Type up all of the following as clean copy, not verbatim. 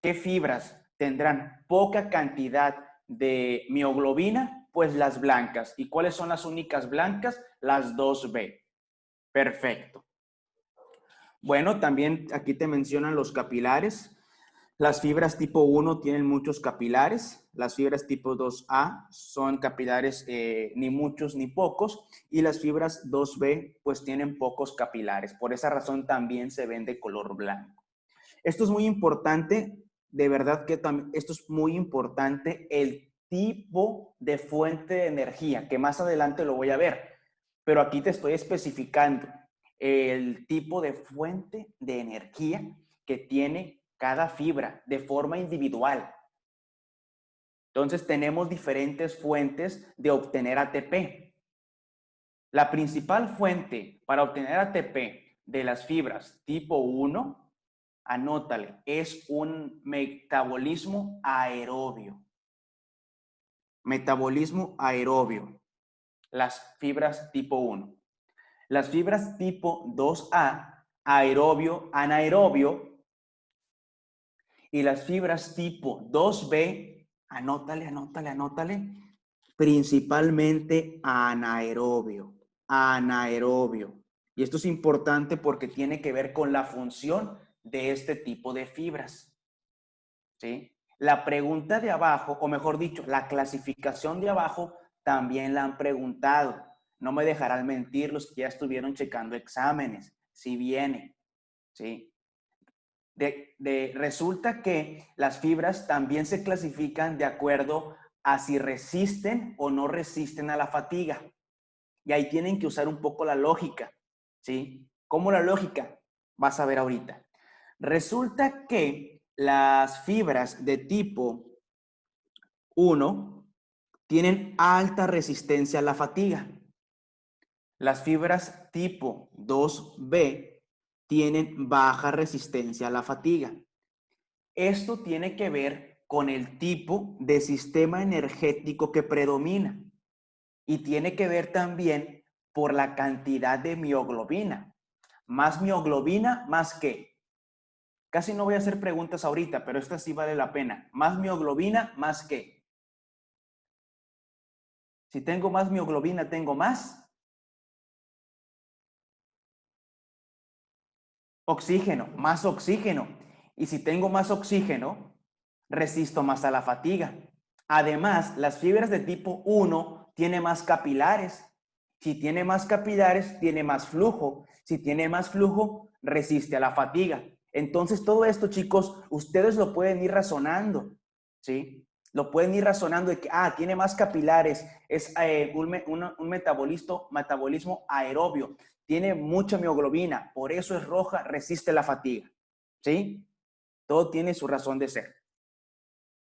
¿Qué fibras tendrán poca cantidad de mioglobina? Pues las blancas. ¿Y cuáles son las únicas blancas? Las 2B. Perfecto. Bueno, también aquí te mencionan los capilares. Las fibras tipo 1 tienen muchos capilares, las fibras tipo 2A son capilares ni muchos ni pocos, y las fibras 2B pues tienen pocos capilares. Por esa razón también se ven de color blanco. Esto es muy importante, de verdad que esto es muy importante, el tipo de fuente de energía, que más adelante lo voy a ver, pero aquí te estoy especificando el tipo de fuente de energía que tiene cada fibra de forma individual. Entonces tenemos diferentes fuentes de obtener ATP. La principal fuente para obtener ATP de las fibras tipo 1, anótale, es un metabolismo aerobio. Metabolismo aerobio. Las fibras tipo 1. Las fibras tipo 2A, aerobio, anaerobio, y las fibras tipo 2B, anótale, anótale, anótale, principalmente anaerobio, anaerobio. Y esto es importante porque tiene que ver con la función de este tipo de fibras. ¿Sí? La pregunta de abajo, o mejor dicho, la clasificación de abajo, también la han preguntado. No me dejarán mentir los que ya estuvieron checando exámenes, si viene, ¿sí? Resulta que las fibras también se clasifican de acuerdo a si resisten o no resisten a la fatiga. Y ahí tienen que usar un poco la lógica, ¿sí? ¿Cómo la lógica? Vas a ver ahorita. Resulta que las fibras de tipo 1 tienen alta resistencia a la fatiga. Las fibras tipo 2B tienen baja resistencia a la fatiga. Esto tiene que ver con el tipo de sistema energético que predomina y tiene que ver también por la cantidad de mioglobina. Más mioglobina, más qué. Casi no voy a hacer preguntas ahorita, pero esta sí vale la pena. Más mioglobina, más qué. Si tengo más mioglobina, tengo más oxígeno, más oxígeno. Y si tengo más oxígeno, resisto más a la fatiga. Además, las fibras de tipo 1 tienen más capilares. Si tiene más capilares, tiene más flujo. Si tiene más flujo, resiste a la fatiga. Entonces, todo esto, chicos, ustedes lo pueden ir razonando, ¿sí? Lo pueden ir razonando de que, tiene más capilares, es un metabolismo aerobio, tiene mucha mioglobina, por eso es roja, resiste la fatiga, ¿sí? Todo tiene su razón de ser.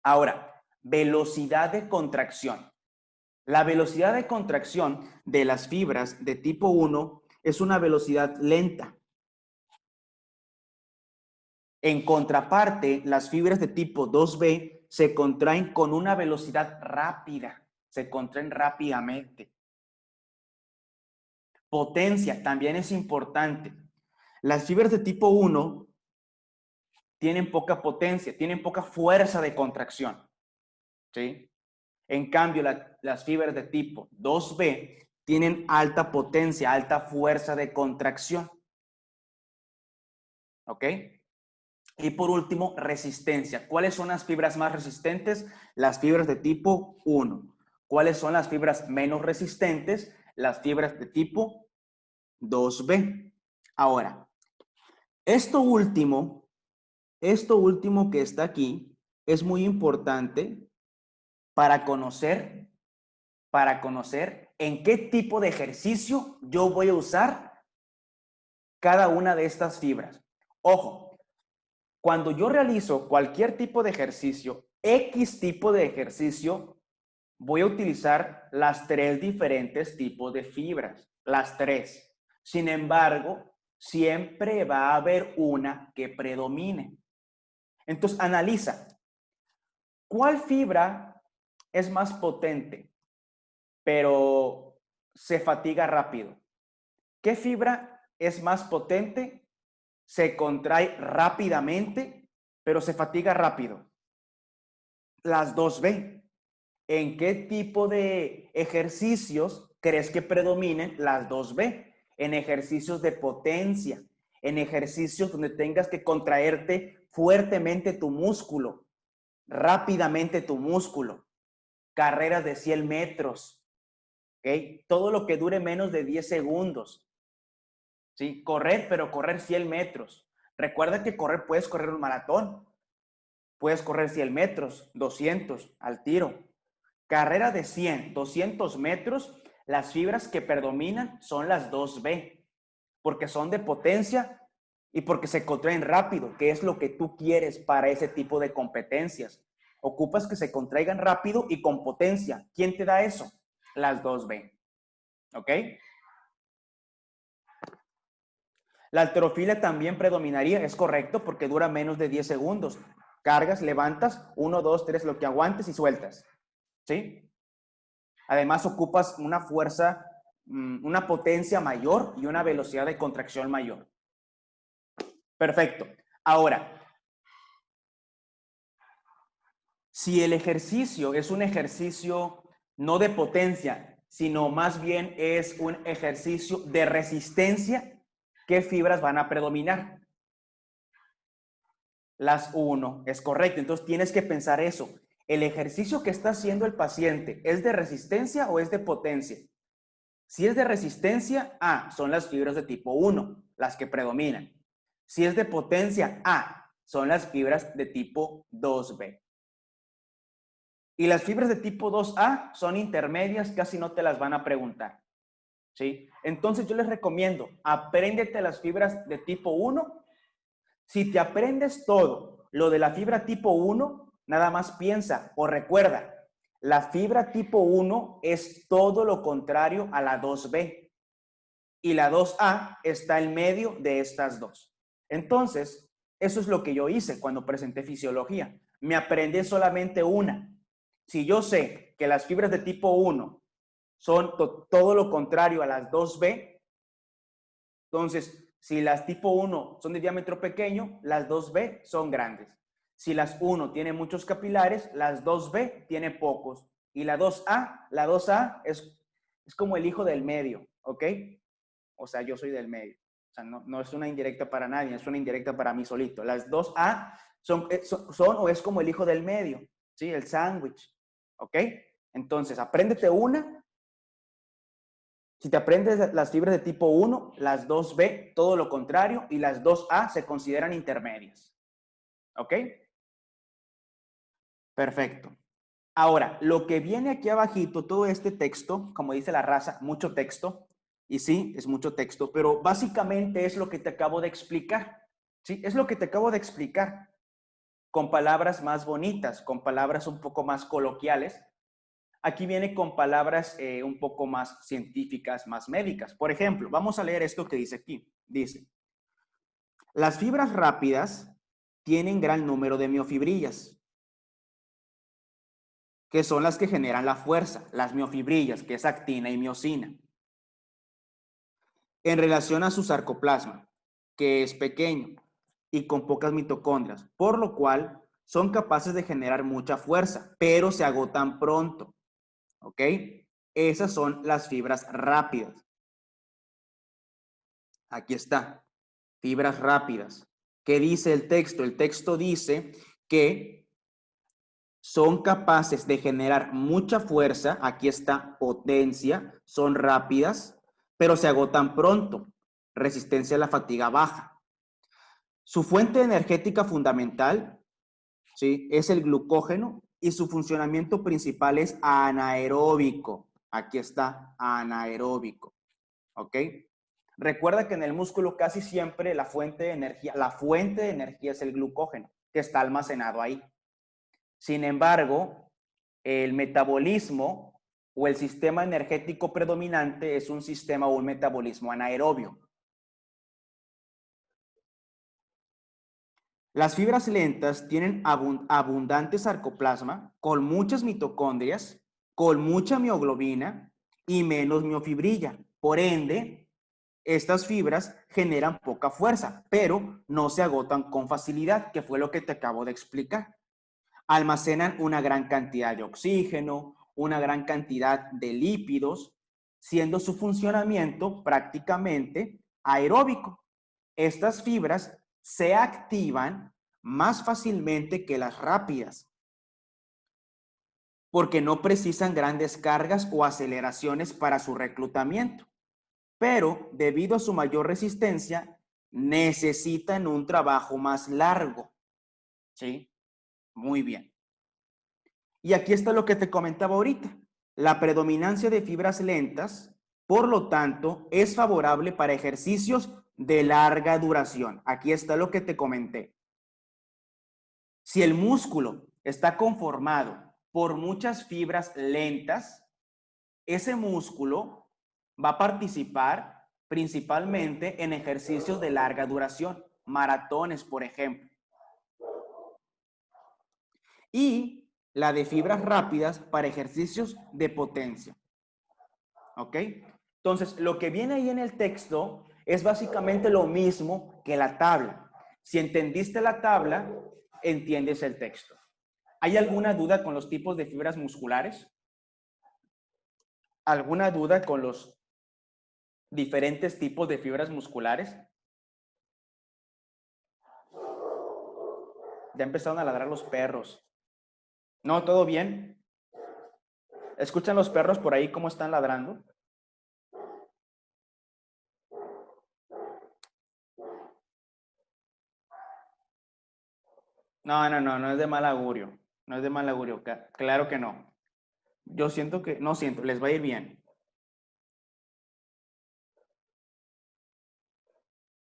Ahora, velocidad de contracción. La velocidad de contracción de las fibras de tipo 1 es una velocidad lenta. En contraparte, las fibras de tipo 2B se contraen con una velocidad rápida, se contraen rápidamente. Potencia también es importante. Las fibras de tipo 1 tienen poca potencia, tienen poca fuerza de contracción, ¿sí? En cambio, las fibras de tipo 2B tienen alta potencia, alta fuerza de contracción, ¿ok? Y por último, resistencia. ¿Cuáles son las fibras más resistentes? Las fibras de tipo 1. ¿Cuáles son las fibras menos resistentes? Las fibras de tipo 2B. Ahora, esto último que está aquí es muy importante para conocer en qué tipo de ejercicio yo voy a usar cada una de estas fibras. Ojo, cuando yo realizo cualquier tipo de ejercicio, X tipo de ejercicio, voy a utilizar las 3 diferentes tipos de fibras, las 3. Sin embargo, siempre va a haber una que predomine. Entonces, analiza, ¿cuál fibra es más potente, pero se fatiga rápido? ¿Qué fibra es más potente, se contrae rápidamente pero se fatiga rápido. Las 2B. ¿En qué tipo de ejercicios crees que predominen las 2B? En ejercicios de potencia, en ejercicios donde tengas que contraerte fuertemente tu músculo, rápidamente tu músculo, carreras de 100 metros, ¿ok? Todo lo que dure menos de 10 segundos, ¿sí? Correr, pero correr 100 metros. Recuerda que correr, puedes correr un maratón, puedes correr 100 metros, 200 al tiro. Carrera de 100, 200 metros, las fibras que predominan son las 2B, porque son de potencia y porque se contraen rápido, que es lo que tú quieres para ese tipo de competencias. Ocupas que se contraigan rápido y con potencia. ¿Quién te da eso? Las 2B. ¿Ok? La halterofilia también predominaría, es correcto, porque dura menos de 10 segundos. Cargas, levantas, 1, 2, 3, lo que aguantes y sueltas. ¿Sí? Además, ocupas una fuerza, una potencia mayor y una velocidad de contracción mayor. Perfecto. Ahora, si el ejercicio es un ejercicio no de potencia, sino más bien es un ejercicio de resistencia, ¿qué fibras van a predominar? Las 1, es correcto. Entonces tienes que pensar eso. ¿El ejercicio que está haciendo el paciente es de resistencia o es de potencia? Si es de resistencia, son las fibras de tipo 1, las que predominan. Si es de potencia, son las fibras de tipo 2B. Y las fibras de tipo 2A son intermedias, casi no te las van a preguntar. ¿Sí? Entonces yo les recomiendo, apréndete las fibras de tipo 1. Si te aprendes todo lo de la fibra tipo 1, nada más piensa o recuerda, la fibra tipo 1 es todo lo contrario a la 2B. Y la 2A está en medio de estas dos. Entonces, eso es lo que yo hice cuando presenté fisiología. Me aprendí solamente una. Si yo sé que las fibras de tipo 1 son todo lo contrario a las 2B, entonces, si las tipo 1 son de diámetro pequeño, las 2B son grandes. Si las 1 tiene muchos capilares, las 2B tiene pocos. Y la 2A es como el hijo del medio, ¿ok? O sea, yo soy del medio. O sea, no es una indirecta para nadie, es una indirecta para mí solito. Las 2A son o es como el hijo del medio, ¿sí? El sándwich, ¿ok? Entonces, apréndete una. Si te aprendes las fibras de tipo 1, las 2B, todo lo contrario, y las 2A se consideran intermedias. ¿Ok? Perfecto. Ahora, lo que viene aquí abajito, todo este texto, como dice la raza, mucho texto, y sí, es mucho texto, pero básicamente es lo que te acabo de explicar. Sí, es lo que te acabo de explicar, con palabras más bonitas, con palabras un poco más coloquiales. Aquí viene con palabras un poco más científicas, más médicas. Por ejemplo, vamos a leer esto que dice aquí. Dice, las fibras rápidas tienen gran número de miofibrillas, que son las que generan la fuerza, las miofibrillas, que es actina y miosina, en relación a su sarcoplasma, que es pequeño y con pocas mitocondrias, por lo cual son capaces de generar mucha fuerza, pero se agotan pronto. ¿Ok? Esas son las fibras rápidas. Aquí está, fibras rápidas. ¿Qué dice el texto? El texto dice que son capaces de generar mucha fuerza, aquí está potencia, son rápidas, pero se agotan pronto, resistencia a la fatiga baja. Su fuente energética fundamental, ¿sí?, es el glucógeno y su funcionamiento principal es anaeróbico. Aquí está, anaeróbico. ¿Ok? Recuerda que en el músculo casi siempre la fuente de energía es el glucógeno, que está almacenado ahí. Sin embargo, el metabolismo o el sistema energético predominante es un sistema o un metabolismo anaerobio. Las fibras lentas tienen abundante sarcoplasma, con muchas mitocondrias, con mucha mioglobina y menos miofibrilla. Por ende, estas fibras generan poca fuerza, pero no se agotan con facilidad, que fue lo que te acabo de explicar. Almacenan una gran cantidad de oxígeno, una gran cantidad de lípidos, siendo su funcionamiento prácticamente aeróbico. Estas fibras se activan más fácilmente que las rápidas, porque no precisan grandes cargas o aceleraciones para su reclutamiento, pero debido a su mayor resistencia, necesitan un trabajo más largo. ¿Sí? Muy bien. Y aquí está lo que te comentaba ahorita. La predominancia de fibras lentas, por lo tanto, es favorable para ejercicios de larga duración. Aquí está lo que te comenté. Si el músculo está conformado por muchas fibras lentas, ese músculo va a participar principalmente en ejercicios de larga duración, maratones, por ejemplo. Y la de fibras rápidas para ejercicios de potencia. ¿Ok? Entonces, lo que viene ahí en el texto es básicamente lo mismo que la tabla. Si entendiste la tabla, entiendes el texto. ¿Hay alguna duda con los tipos de fibras musculares? ¿Alguna duda con los diferentes tipos de fibras musculares? Ya empezaron a ladrar los perros. ¿No? ¿Todo bien? ¿Escuchan los perros por ahí cómo están ladrando? No es de mal augurio. No es de mal augurio, claro que no. Yo siento que, no siento, les va a ir bien.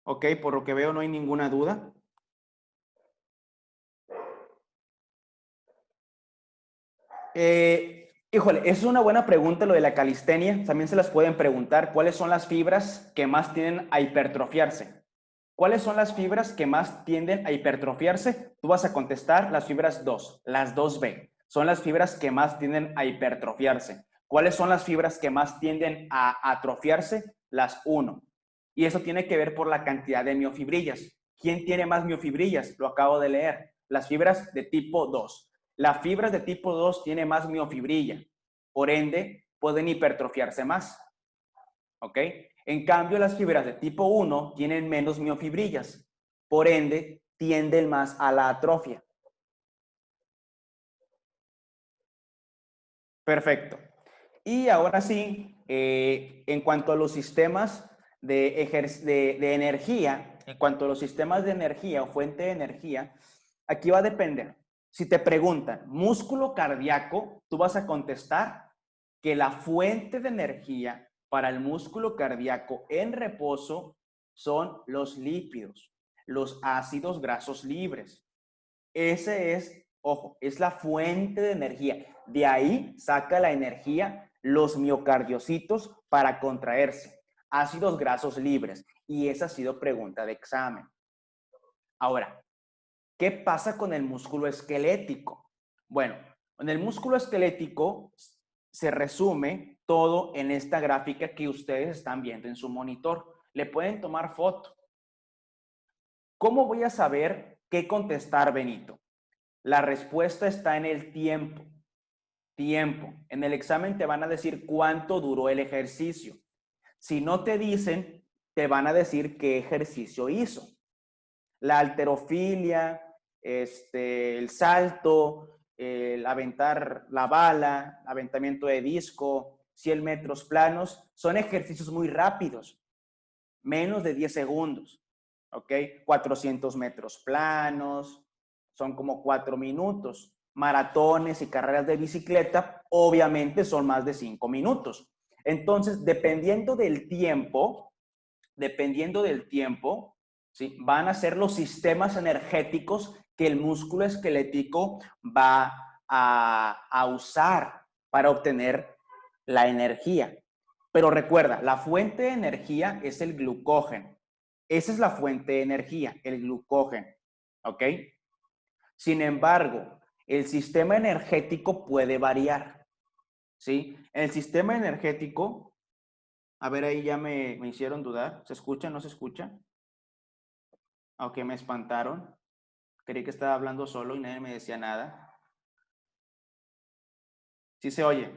Ok, por lo que veo no hay ninguna duda. Híjole, es una buena pregunta lo de la calistenia. También se las pueden preguntar. ¿Cuáles son las fibras que más tienden a hipertrofiarse? ¿Cuáles son las fibras que más tienden a hipertrofiarse? Tú vas a contestar las fibras 2, las 2B. Son las fibras que más tienden a hipertrofiarse. ¿Cuáles son las fibras que más tienden a atrofiarse? Las 1. Y eso tiene que ver por la cantidad de miofibrillas. ¿Quién tiene más miofibrillas? Lo acabo de leer. Las fibras de tipo 2. Las fibras de tipo 2 tienen más miofibrilla. Por ende, pueden hipertrofiarse más. ¿Ok? En cambio, las fibras de tipo 1 tienen menos miofibrillas. Por ende, tienden más a la atrofia. Perfecto. Y ahora sí, en cuanto a los sistemas de energía, en cuanto a los sistemas de energía o fuente de energía, aquí va a depender. Si te preguntan músculo cardíaco, tú vas a contestar que la fuente de energía para el músculo cardíaco en reposo son los lípidos, los ácidos grasos libres. Ese es, ojo, es la fuente de energía. De ahí saca la energía los miocardiocitos para contraerse. Ácidos grasos libres. Y esa ha sido pregunta de examen. Ahora, ¿qué pasa con el músculo esquelético? Bueno, en el músculo esquelético se resume todo en esta gráfica que ustedes están viendo en su monitor. Le pueden tomar foto. ¿Cómo voy a saber qué contestar, Benito? La respuesta está en el tiempo. Tiempo. En el examen te van a decir cuánto duró el ejercicio. Si no te dicen, te van a decir qué ejercicio hizo. La halterofilia, el salto, el aventar la bala, aventamiento de disco, 100 metros planos, son ejercicios muy rápidos, menos de 10 segundos, ¿ok? 400 metros planos, son como 4 minutos. Maratones y carreras de bicicleta, obviamente son más de 5 minutos. Entonces, dependiendo del tiempo, ¿sí? Van a ser los sistemas energéticos que el músculo esquelético va a usar para obtener la energía. Pero recuerda, la fuente de energía es el glucógeno. Esa es la fuente de energía, el glucógeno. ¿Ok? Sin embargo, el sistema energético puede variar. ¿Sí? El sistema energético A ver, ahí ya me hicieron dudar. ¿Se escucha? ¿No se escucha? Ok, me espantaron. Creí que estaba hablando solo y nadie me decía nada. ¿Sí se oye?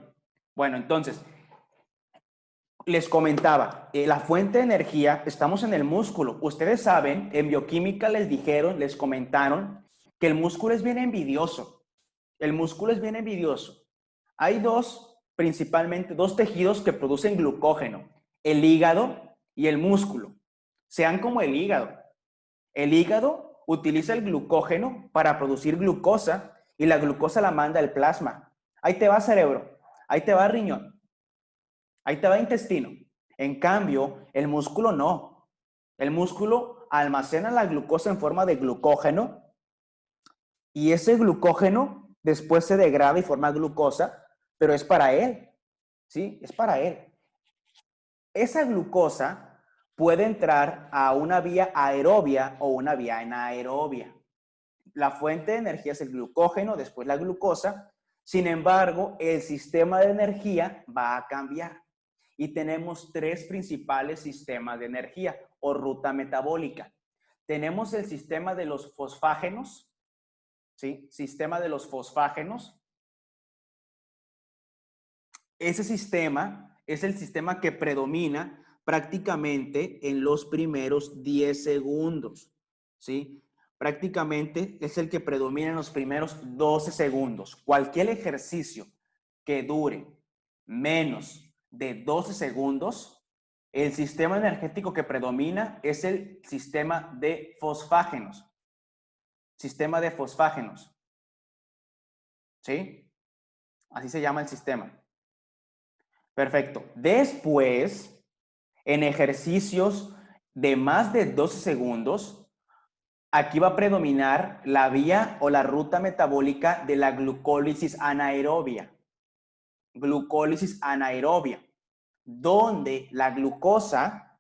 Bueno, entonces, les comentaba, la fuente de energía, estamos en el músculo. Ustedes saben, en bioquímica les dijeron, les comentaron que el músculo es bien envidioso. El músculo es bien envidioso. Hay principalmente dos tejidos que producen glucógeno, el hígado y el músculo. Sean como el hígado. El hígado utiliza el glucógeno para producir glucosa y la glucosa la manda al plasma. Ahí te va cerebro, ahí te va riñón, ahí te va intestino. En cambio, el músculo no. El músculo almacena la glucosa en forma de glucógeno y ese glucógeno después se degrada y forma glucosa, pero es para él, ¿sí? Es para él. Esa glucosa puede entrar a una vía aerobia o una vía anaerobia. La fuente de energía es el glucógeno, después la glucosa. Sin embargo, el sistema de energía va a cambiar. Y tenemos tres principales sistemas de energía o ruta metabólica. Tenemos el sistema de los fosfágenos, ¿sí? Sistema de los fosfágenos. Ese sistema es el sistema que predomina prácticamente en los primeros 10 segundos, ¿sí? Prácticamente es el que predomina en los primeros 12 segundos. Cualquier ejercicio que dure menos de 12 segundos, el sistema energético que predomina es el sistema de fosfágenos. Sistema de fosfágenos, ¿sí? Así se llama el sistema. Perfecto. Después, en ejercicios de más de 12 segundos, aquí va a predominar la vía o la ruta metabólica de la glucólisis anaerobia. Glucólisis anaerobia, donde la glucosa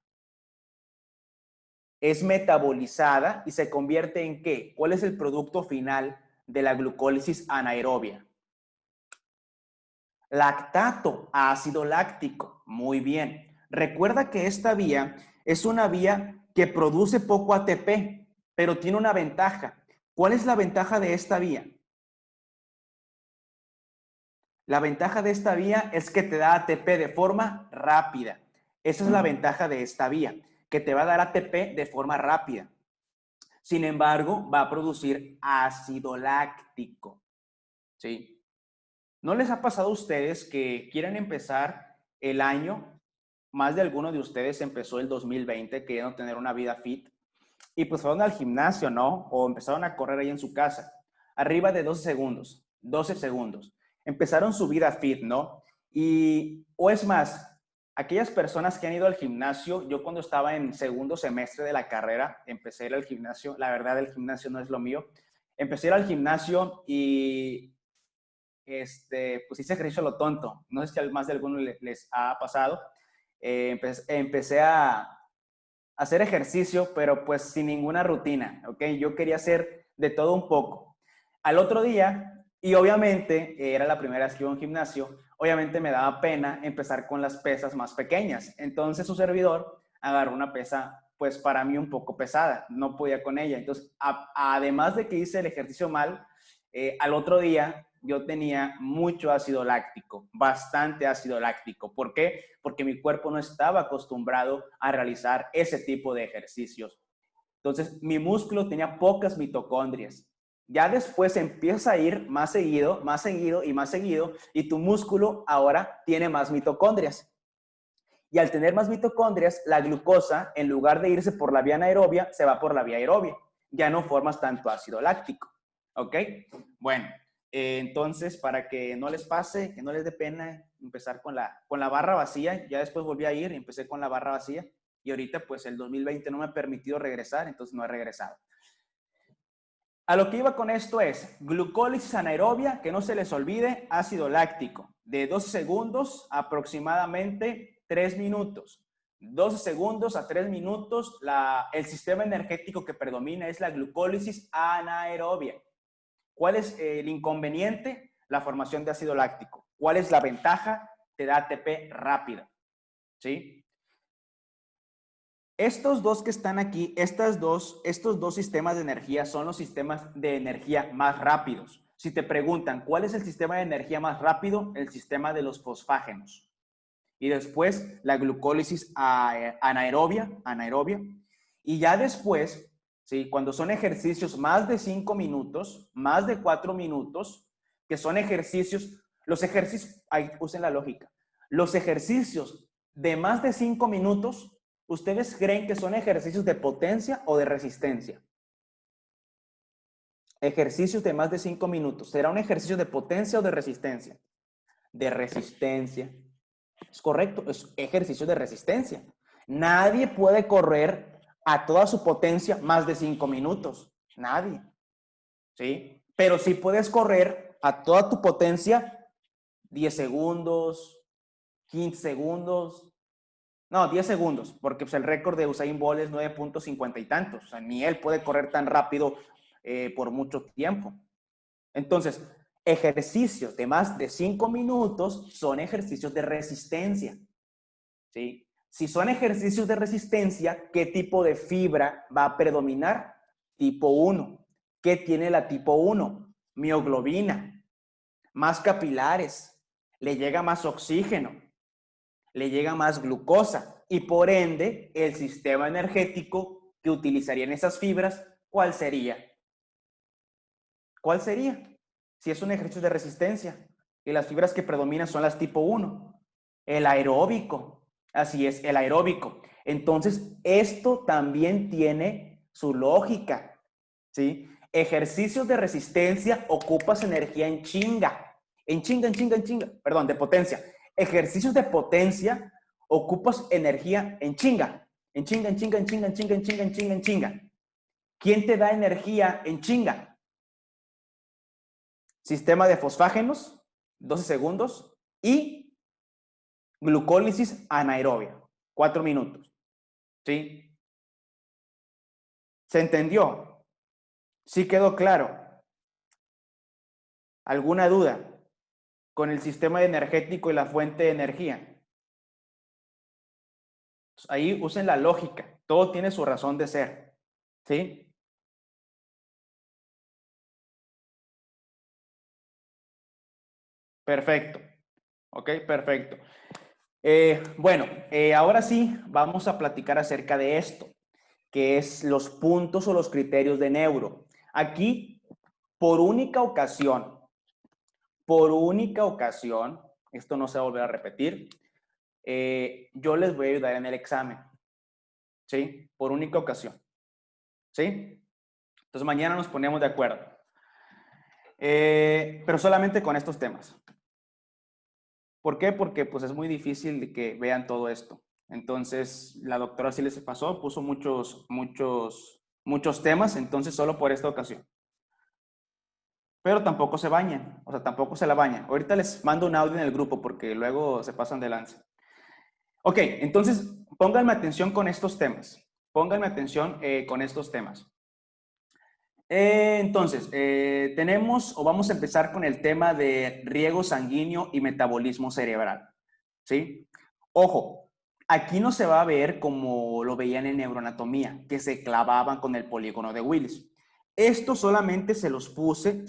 es metabolizada y se convierte en ¿qué? ¿Cuál es el producto final de la glucólisis anaerobia? Lactato, ácido láctico. Muy bien. Recuerda que esta vía es una vía que produce poco ATP, pero tiene una ventaja. ¿Cuál es la ventaja de esta vía? La ventaja de esta vía es que te da ATP de forma rápida. Esa es la ventaja de esta vía, que te va a dar ATP de forma rápida. Sin embargo, va a producir ácido láctico. ¿Sí? ¿No les ha pasado a ustedes que quieren empezar el año? Más de alguno de ustedes empezó el 2020 queriendo tener una vida fit y pues fueron al gimnasio, ¿no? O empezaron a correr ahí en su casa. Arriba de 12 segundos, 12 segundos. Empezaron su vida fit, ¿no? O es más, aquellas personas que han ido al gimnasio, yo cuando estaba en segundo semestre de la carrera, empecé a ir al gimnasio, la verdad el gimnasio no es lo mío, empecé a ir al gimnasio y pues hice ejercicio a lo tonto. No sé si a más de alguno les ha pasado. Empecé a hacer ejercicio, pero pues sin ninguna rutina, ¿ok? Yo quería hacer de todo un poco. Al otro día, y obviamente era la primera vez que iba a un gimnasio, obviamente me daba pena empezar con las pesas más pequeñas. Entonces su servidor agarró una pesa, pues para mí un poco pesada, no podía con ella. Entonces, además de que hice el ejercicio mal, al otro día yo tenía mucho ácido láctico, bastante ácido láctico. ¿Por qué? Porque mi cuerpo no estaba acostumbrado a realizar ese tipo de ejercicios. Entonces, mi músculo tenía pocas mitocondrias. Ya después empieza a ir más seguido, más seguido y más seguido, y tu músculo ahora tiene más mitocondrias. Y al tener más mitocondrias, la glucosa, en lugar de irse por la vía anaerobia, se va por la vía aerobia. Ya no formas tanto ácido láctico. ¿Ok? Bueno, entonces, para que no les pase, que no les dé pena empezar con la barra vacía, ya después volví a ir y empecé con la barra vacía. Y ahorita, pues, el 2020 no me ha permitido regresar, entonces no he regresado. A lo que iba con esto es glucólisis anaerobia, que no se les olvide, ácido láctico, de 12 segundos aproximadamente 3 minutos. 12 segundos a 3 minutos, el sistema energético que predomina es la glucólisis anaerobia. ¿Cuál es el inconveniente? La formación de ácido láctico. ¿Cuál es la ventaja? Te da ATP rápida. ¿Sí? Estos dos que están aquí, estos dos sistemas de energía son los sistemas de energía más rápidos. Si te preguntan, ¿cuál es el sistema de energía más rápido? El sistema de los fosfágenos. Y después la glucólisis anaerobia. Y ya después, ¿sí? Cuando son ejercicios más de 5 minutos, más de 4 minutos, que son ejercicios, los ejercicios, ahí usen la lógica, los ejercicios de más de 5 minutos, ¿ustedes creen que son ejercicios de potencia o de resistencia? Ejercicios de más de 5 minutos. ¿Será un ejercicio de potencia o de resistencia? De resistencia. Es correcto, es ejercicio de resistencia. Nadie puede correr a toda su potencia más de 5 minutos. Nadie. ¿Sí? Pero sí puedes correr a toda tu potencia 10 segundos, 15 segundos. No, 10 segundos, porque pues, el récord de Usain Bolt es 9.50 y tantos. O sea, ni él puede correr tan rápido por mucho tiempo. Entonces, ejercicios de más de 5 minutos son ejercicios de resistencia. ¿Sí? Si son ejercicios de resistencia, ¿qué tipo de fibra va a predominar? Tipo 1. ¿Qué tiene la tipo 1? Mioglobina, más capilares, le llega más oxígeno, le llega más glucosa y por ende el sistema energético que utilizarían esas fibras, ¿cuál sería? ¿Cuál sería? Si es un ejercicio de resistencia y las fibras que predominan son las tipo 1, el aeróbico. Así es, el aeróbico. Entonces, esto también tiene su lógica, ¿sí? Ejercicios de resistencia ocupas energía en chinga. En chinga, en chinga, en chinga. Perdón, de potencia. Ejercicios de potencia ocupas energía en chinga. En chinga, en chinga, en chinga, en chinga, en chinga, en chinga, en chinga. ¿Quién te da energía en chinga? Sistema de fosfágenos, 12 segundos, y glucólisis anaerobia, 4 minutos. ¿Sí? ¿Se entendió? ¿Sí quedó claro? ¿Alguna duda con el sistema energético y la fuente de energía? Ahí usen la lógica, todo tiene su razón de ser. ¿Sí? Perfecto. Ok, perfecto. Bueno, ahora sí vamos a platicar acerca de esto, que es los puntos o los criterios de Neuro. Aquí, por única ocasión, esto no se va a volver a repetir, yo les voy a ayudar en el examen, ¿sí? Por única ocasión, ¿sí? Entonces mañana nos ponemos de acuerdo, pero solamente con estos temas. ¿Por qué? Porque pues es muy difícil que vean todo esto. Entonces, la doctora sí les pasó, puso muchos temas, entonces solo por esta ocasión. Pero tampoco se bañan, o sea, tampoco se la bañan. Ahorita les mando un audio en el grupo porque luego se pasan de lanza. Ok, entonces pónganme atención con estos temas. Pónganme atención con estos temas. Entonces, tenemos o vamos a empezar con el tema de riego sanguíneo y metabolismo cerebral. ¿Sí? Ojo, aquí no se va a ver como lo veían en neuroanatomía, que se clavaban con el polígono de Willis. Esto solamente se los puse,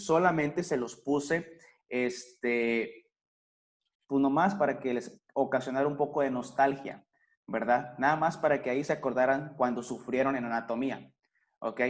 pues nomás para que les ocasionara un poco de nostalgia, ¿verdad? Nada más para que ahí se acordaran cuando sufrieron en anatomía, ¿ok?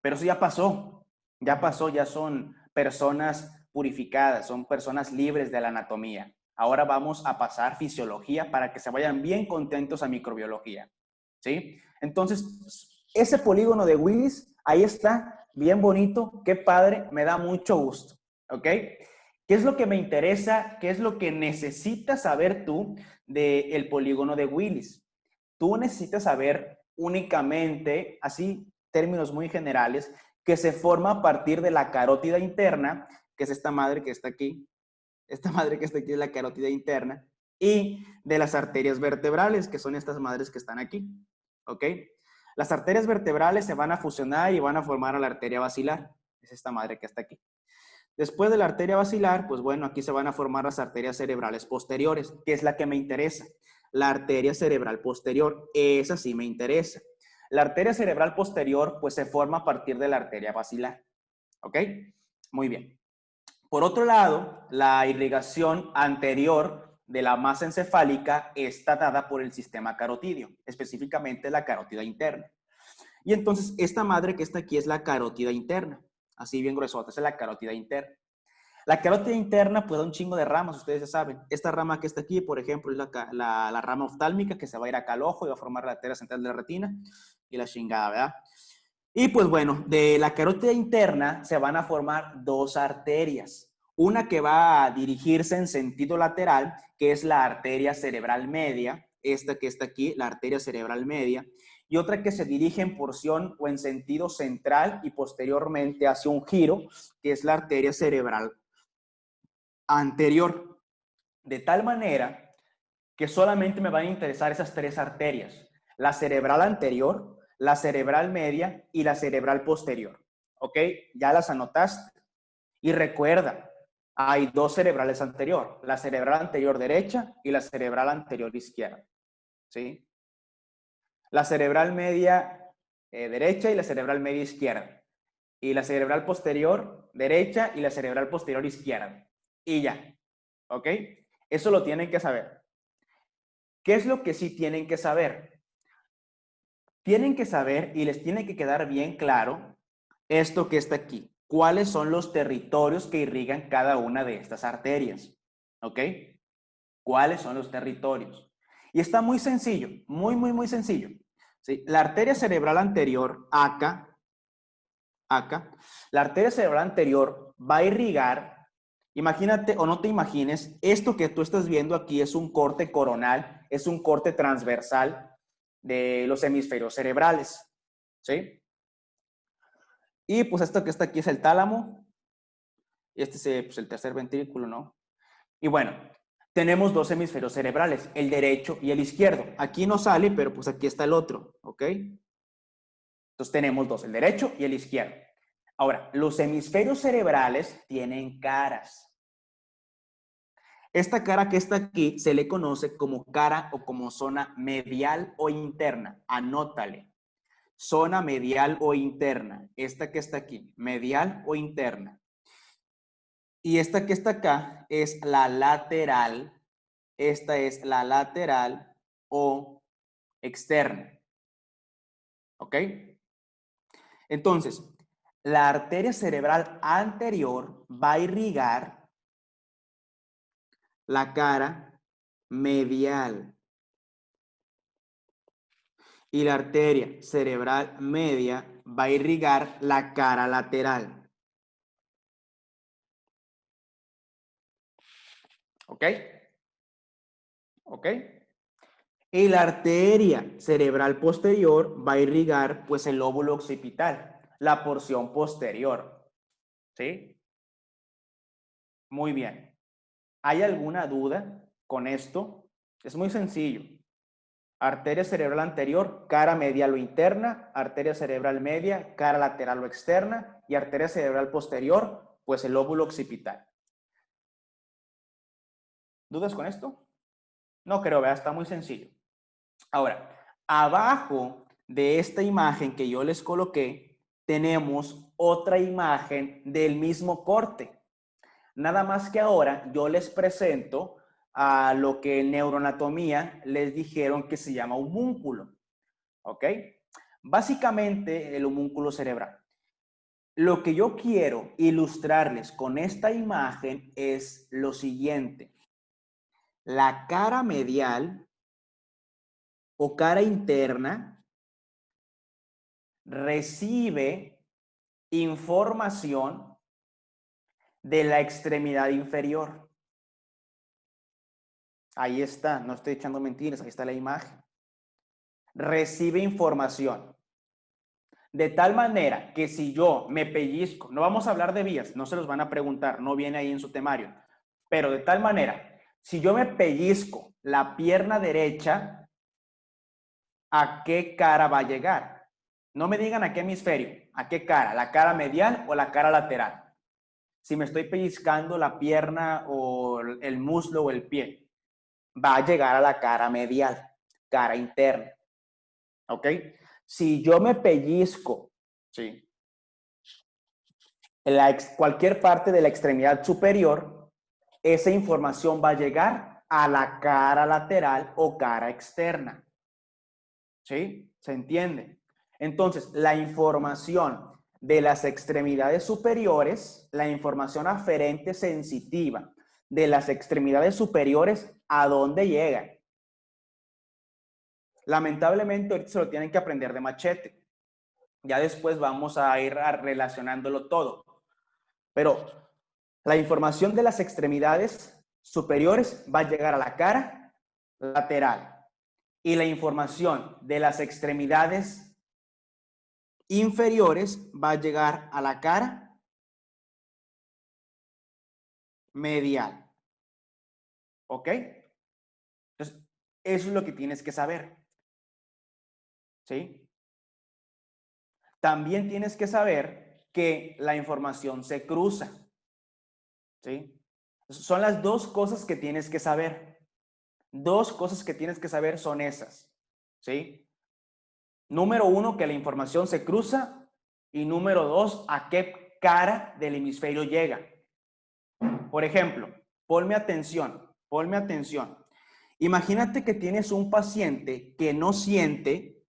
Pero eso ya pasó, ya son personas purificadas, son personas libres de la anatomía. Ahora vamos a pasar fisiología para que se vayan bien contentos a microbiología, ¿sí? Entonces, ese polígono de Willis, ahí está, bien bonito, qué padre, me da mucho gusto, ¿ok? ¿Qué es lo que me interesa? ¿Qué es lo que necesitas saber tú del polígono de Willis? Tú necesitas saber únicamente, así, términos muy generales, que se forma a partir de la carótida interna, que es esta madre que está aquí. Esta madre que está aquí es la carótida interna. Y de las arterias vertebrales, que son estas madres que están aquí. ¿Ok? Las arterias vertebrales se van a fusionar y van a formar a la arteria basilar. Es esta madre que está aquí. Después de la arteria basilar, pues bueno, aquí se van a formar las arterias cerebrales posteriores, que es la que me interesa. la arteria cerebral posterior. Esa sí me interesa. La arteria cerebral posterior, pues se forma a partir de la arteria basilar. ¿Ok? Muy bien. Por otro lado, la irrigación anterior de la masa encefálica está dada por el sistema carotídeo, específicamente la carótida interna. Y entonces, esta madre que está aquí es la carótida interna. Así bien gruesota, es la carótida interna. La carótida interna puede dar un chingo de ramas, ustedes ya saben. Esta rama que está aquí, por ejemplo, es la rama oftálmica que se va a ir acá al ojo y va a formar la arteria central de la retina y la chingada, ¿verdad? Y pues bueno, de la carótida interna se van a formar dos arterias. Una que va a dirigirse en sentido lateral, que es la arteria cerebral media, esta que está aquí, la arteria cerebral media, y otra que se dirige en porción o en sentido central y posteriormente hacia un giro, que es la arteria cerebral anterior. De tal manera que solamente me van a interesar esas tres arterias, la cerebral anterior, la cerebral media y la cerebral posterior. ¿Ok? Ya las anotaste. Y recuerda, hay dos cerebrales anterior, la cerebral anterior derecha y la cerebral anterior izquierda. ¿Sí? La cerebral media derecha y la cerebral media izquierda. Y la cerebral posterior derecha y la cerebral posterior izquierda. Y ya. ¿Ok? Eso lo tienen que saber. ¿Qué es lo que sí tienen que saber? Tienen que saber y les tiene que quedar bien claro esto que está aquí. ¿Cuáles son los territorios que irrigan cada una de estas arterias? ¿Ok? ¿Cuáles son los territorios? Y está muy sencillo, muy sencillo. ¿Sí? La arteria cerebral anterior, acá, la arteria cerebral anterior va a irrigar, imagínate o no te imagines, esto que tú estás viendo aquí es un corte coronal, es un corte transversal de los hemisferios cerebrales, ¿sí? Y pues esto que está aquí es el tálamo, y este es pues, el tercer ventrículo, ¿no? Y bueno, tenemos dos hemisferios cerebrales, el derecho y el izquierdo. Aquí no sale, pero pues aquí está el otro, ¿ok? Entonces tenemos dos, el derecho y el izquierdo. Ahora, los hemisferios cerebrales tienen caras. Esta cara que está aquí se le conoce como cara o como zona medial o interna. Anótale. Zona medial o interna. Esta que está aquí, medial o interna. Y esta que está acá es la lateral. Esta es la lateral o externa. ¿Ok? Entonces, la arteria cerebral anterior va a irrigar la cara medial y la arteria cerebral media va a irrigar la cara lateral. ¿Ok? ¿Ok? Y la arteria cerebral posterior va a irrigar pues el lóbulo occipital, la porción posterior. ¿Sí? Muy bien. ¿Hay alguna duda con esto? Es muy sencillo. Arteria cerebral anterior, cara medial o interna, arteria cerebral media, cara lateral o externa, y arteria cerebral posterior, pues el lóbulo occipital. ¿Dudas con esto? No creo, vea, está muy sencillo. Ahora, abajo de esta imagen que yo les coloqué, tenemos otra imagen del mismo corte. Nada más que ahora yo les presento a lo que en neuroanatomía les dijeron que se llama homúnculo. ¿Ok? Básicamente el homúnculo cerebral. Lo que yo quiero ilustrarles con esta imagen es lo siguiente. La cara medial o cara interna recibe información de la extremidad inferior. Ahí está, no estoy echando mentiras, ahí está la imagen. Recibe información. De tal manera que si yo me pellizco, no vamos a hablar de vías, no se los van a preguntar, no viene ahí en su temario, pero de tal manera, si yo me pellizco la pierna derecha, ¿a qué cara va a llegar? No me digan a qué hemisferio, ¿a qué cara? ¿La cara medial o la cara lateral? Si me estoy pellizcando la pierna o el muslo o el pie. va a llegar a la cara medial, cara interna. ¿Ok? Si yo me pellizco, ¿sí? Cualquier parte de la extremidad superior, esa información va a llegar a la cara lateral o cara externa. ¿Sí? ¿Se entiende? Entonces, la información de las extremidades superiores, la información aferente sensitiva de las extremidades superiores, ¿a dónde llega? Lamentablemente, ahorita se lo tienen que aprender de machete. Ya después vamos a ir relacionándolo todo. Pero la información de las extremidades superiores va a llegar a la cara lateral. Y la información de las extremidades inferiores va a llegar a la cara medial. ¿Ok? Entonces, eso es lo que tienes que saber. ¿Sí? También tienes que saber que la información se cruza. ¿Sí? Son las dos cosas que tienes que saber. Dos cosas que tienes que saber son esas. ¿Sí? Número uno, que la información se cruza. Y número dos, a qué cara del hemisferio llega. Por ejemplo, ponme atención, ponme atención. Imagínate que tienes un paciente que no siente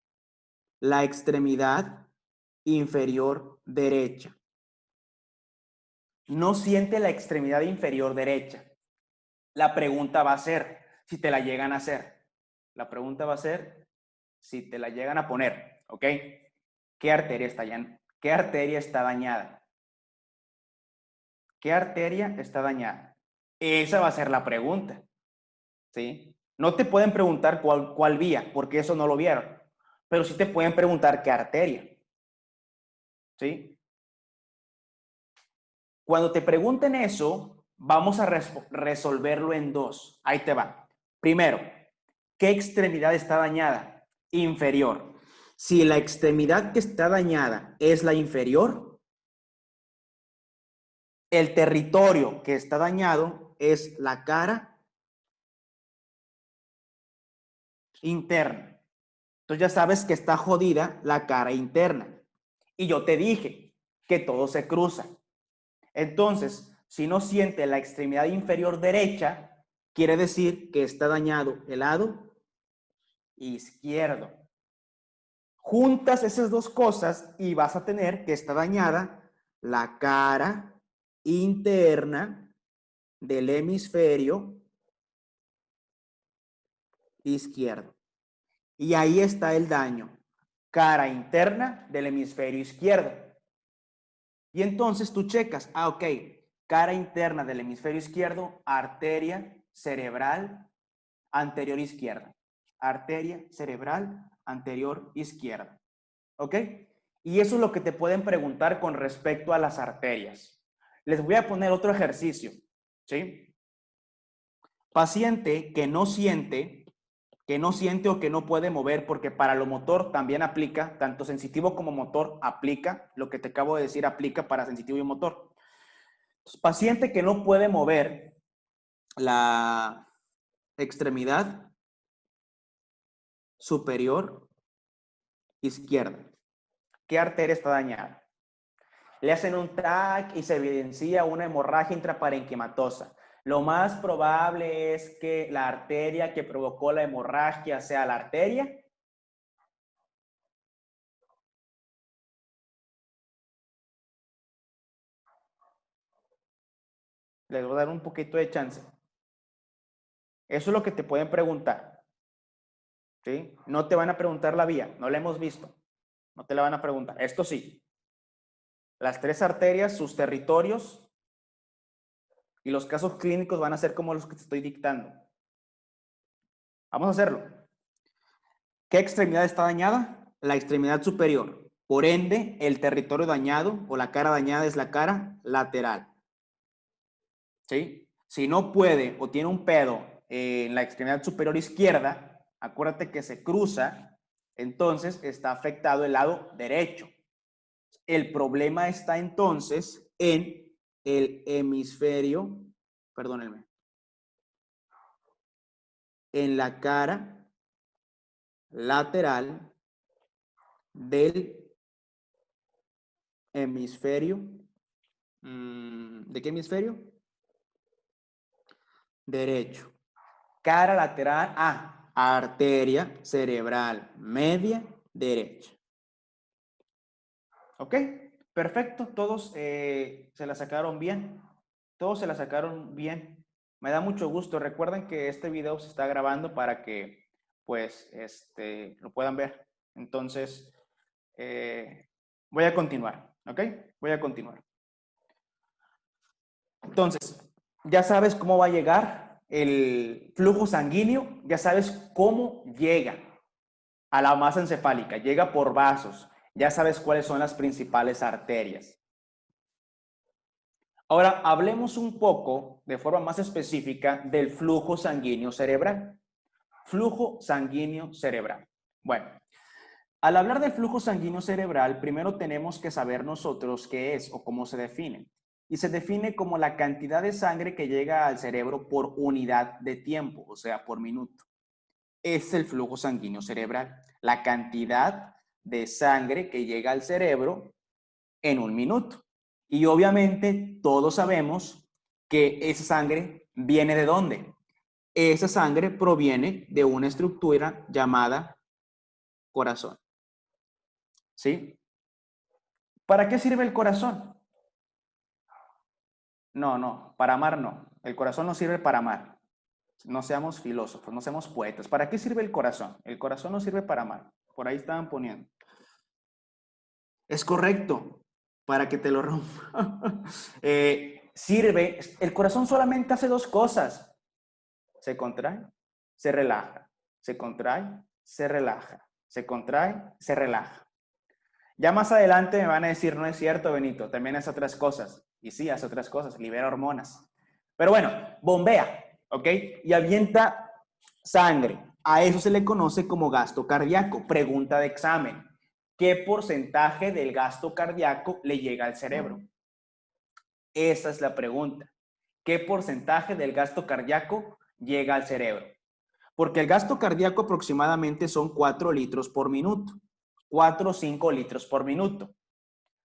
la extremidad inferior derecha. No siente la extremidad inferior derecha. La pregunta va a ser si te la llegan a hacer. La pregunta va a ser si te la llegan a poner, ¿ok? ¿Qué arteria está dañada? ¿Qué arteria está dañada? ¿Qué arteria está dañada? Esa va a ser la pregunta, ¿sí? No te pueden preguntar cuál vía, porque eso no lo vieron, pero sí te pueden preguntar qué arteria, ¿sí? Cuando te pregunten eso, vamos a resolverlo en dos. Ahí te va. Primero, ¿qué extremidad está dañada? Inferior. Si la extremidad que está dañada es la inferior, el territorio que está dañado es la cara interna. Entonces ya sabes que está jodida la cara interna. Y yo te dije que todo se cruza. Entonces, si no siente la extremidad inferior derecha, quiere decir que está dañado el lado izquierdo. Juntas esas dos cosas y vas a tener que está dañada la cara interna del hemisferio izquierdo. Y ahí está el daño. Cara interna del hemisferio izquierdo. Y entonces tú checas, ok, cara interna del hemisferio izquierdo, arteria cerebral anterior izquierda. Arteria cerebral anterior izquierda. ¿Ok? Y eso es lo que te pueden preguntar con respecto a las arterias. Les voy a poner otro ejercicio. ¿Sí? Paciente que no siente o que no puede mover, porque para lo motor también aplica, tanto sensitivo como motor aplica, lo que te acabo de decir aplica para sensitivo y motor. Entonces, paciente que no puede mover la extremidad superior izquierda. ¿Qué arteria está dañada? Le hacen un TAC y se evidencia una hemorragia intraparenquimatosa. Lo más probable es que la arteria que provocó la hemorragia sea la arteria. Les voy a dar un poquito de chance. Eso es lo que te pueden preguntar. ¿Sí? No te van a preguntar la vía, no la hemos visto. No te la van a preguntar. Esto sí. Las tres arterias, sus territorios y los casos clínicos van a ser como los que te estoy dictando. Vamos a hacerlo. ¿Qué extremidad está dañada? La extremidad superior. Por ende, el territorio dañado o la cara dañada es la cara lateral. ¿Sí? Si no puede o tiene un pedo en la extremidad superior izquierda, acuérdate que se cruza, entonces está afectado el lado derecho. El problema está entonces en el hemisferio, perdónenme, en la cara lateral del hemisferio. ¿De qué hemisferio? Derecho. Cara lateral a arteria cerebral media derecha. ¿Ok? Perfecto. Todos se la sacaron bien. Todos se la sacaron bien. Me da mucho gusto. Recuerden que este video se está grabando para que, pues, lo puedan ver. Entonces, voy a continuar. ¿Ok? Voy a continuar. Entonces, ya sabes cómo va a llegar el flujo sanguíneo, ya sabes cómo llega a la masa encefálica, llega por vasos, ya sabes cuáles son las principales arterias. Ahora, hablemos un poco de forma más específica del flujo sanguíneo cerebral. Flujo sanguíneo cerebral. Bueno, al hablar del flujo sanguíneo cerebral, primero tenemos que saber nosotros qué es o cómo se define. Y se define como la cantidad de sangre que llega al cerebro por unidad de tiempo, o sea, por minuto. Es el flujo sanguíneo cerebral, la cantidad de sangre que llega al cerebro en un minuto. Y obviamente todos sabemos que esa sangre viene de dónde. Esa sangre proviene de una estructura llamada corazón. ¿Sí? ¿Para qué sirve el corazón? No, para amar no. El corazón no sirve para amar. No seamos filósofos, no seamos poetas. ¿Para qué sirve el corazón? El corazón no sirve para amar. Por ahí estaban poniendo. Es correcto, para que te lo rompa. Sirve, el corazón solamente hace dos cosas. Se contrae, se relaja. Se contrae, se relaja. Se contrae, se relaja. Ya más adelante me van a decir, no es cierto, Benito, también hace otras cosas. Y sí, hace otras cosas, libera hormonas. Pero bueno, bombea, ¿ok? Y avienta sangre. A eso se le conoce como gasto cardíaco. Pregunta de examen. ¿Qué porcentaje del gasto cardíaco le llega al cerebro? Esa es la pregunta. ¿Qué porcentaje del gasto cardíaco llega al cerebro? Porque el gasto cardíaco aproximadamente son 4 litros por minuto. 4 o 5 litros por minuto.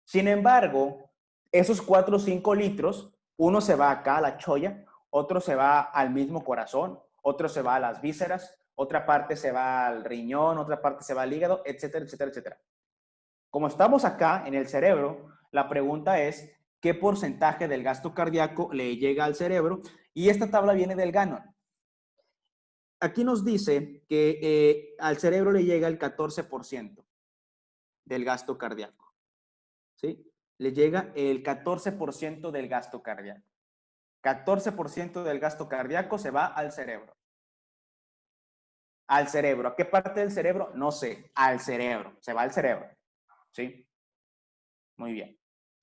Sin embargo, esos 4 o 5 litros, uno se va acá a la cholla, otro se va al mismo corazón, otro se va a las vísceras, otra parte se va al riñón, otra parte se va al hígado, etcétera, etcétera, etcétera. Como estamos acá en el cerebro, la pregunta es, ¿qué porcentaje del gasto cardíaco le llega al cerebro? Y esta tabla viene del Gannon. Aquí nos dice que al cerebro le llega el 14% del gasto cardíaco. ¿Sí? Le llega el 14% del gasto cardíaco. 14% del gasto cardíaco se va al cerebro. Al cerebro. ¿A qué parte del cerebro? No sé. Al cerebro. Se va al cerebro. ¿Sí? Muy bien.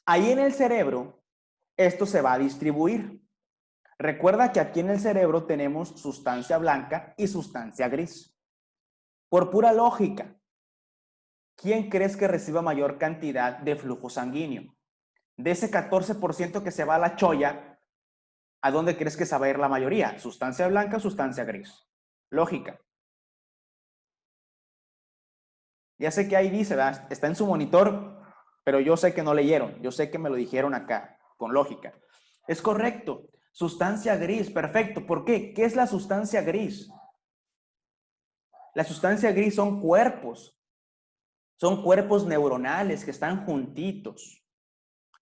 Ahí en el cerebro, esto se va a distribuir. Recuerda que aquí en el cerebro tenemos sustancia blanca y sustancia gris. Por pura lógica, ¿quién crees que reciba mayor cantidad de flujo sanguíneo? De ese 14% que se va a la cholla, ¿a dónde crees que se va a ir la mayoría? ¿Sustancia blanca o sustancia gris? Lógica. Ya sé que ahí dice, ¿verdad? Está en su monitor, pero yo sé que no leyeron. Yo sé que me lo dijeron acá, con lógica. Es correcto. Sustancia gris, perfecto. ¿Por qué? ¿Qué es la sustancia gris? La sustancia gris son cuerpos. Son cuerpos neuronales que están juntitos.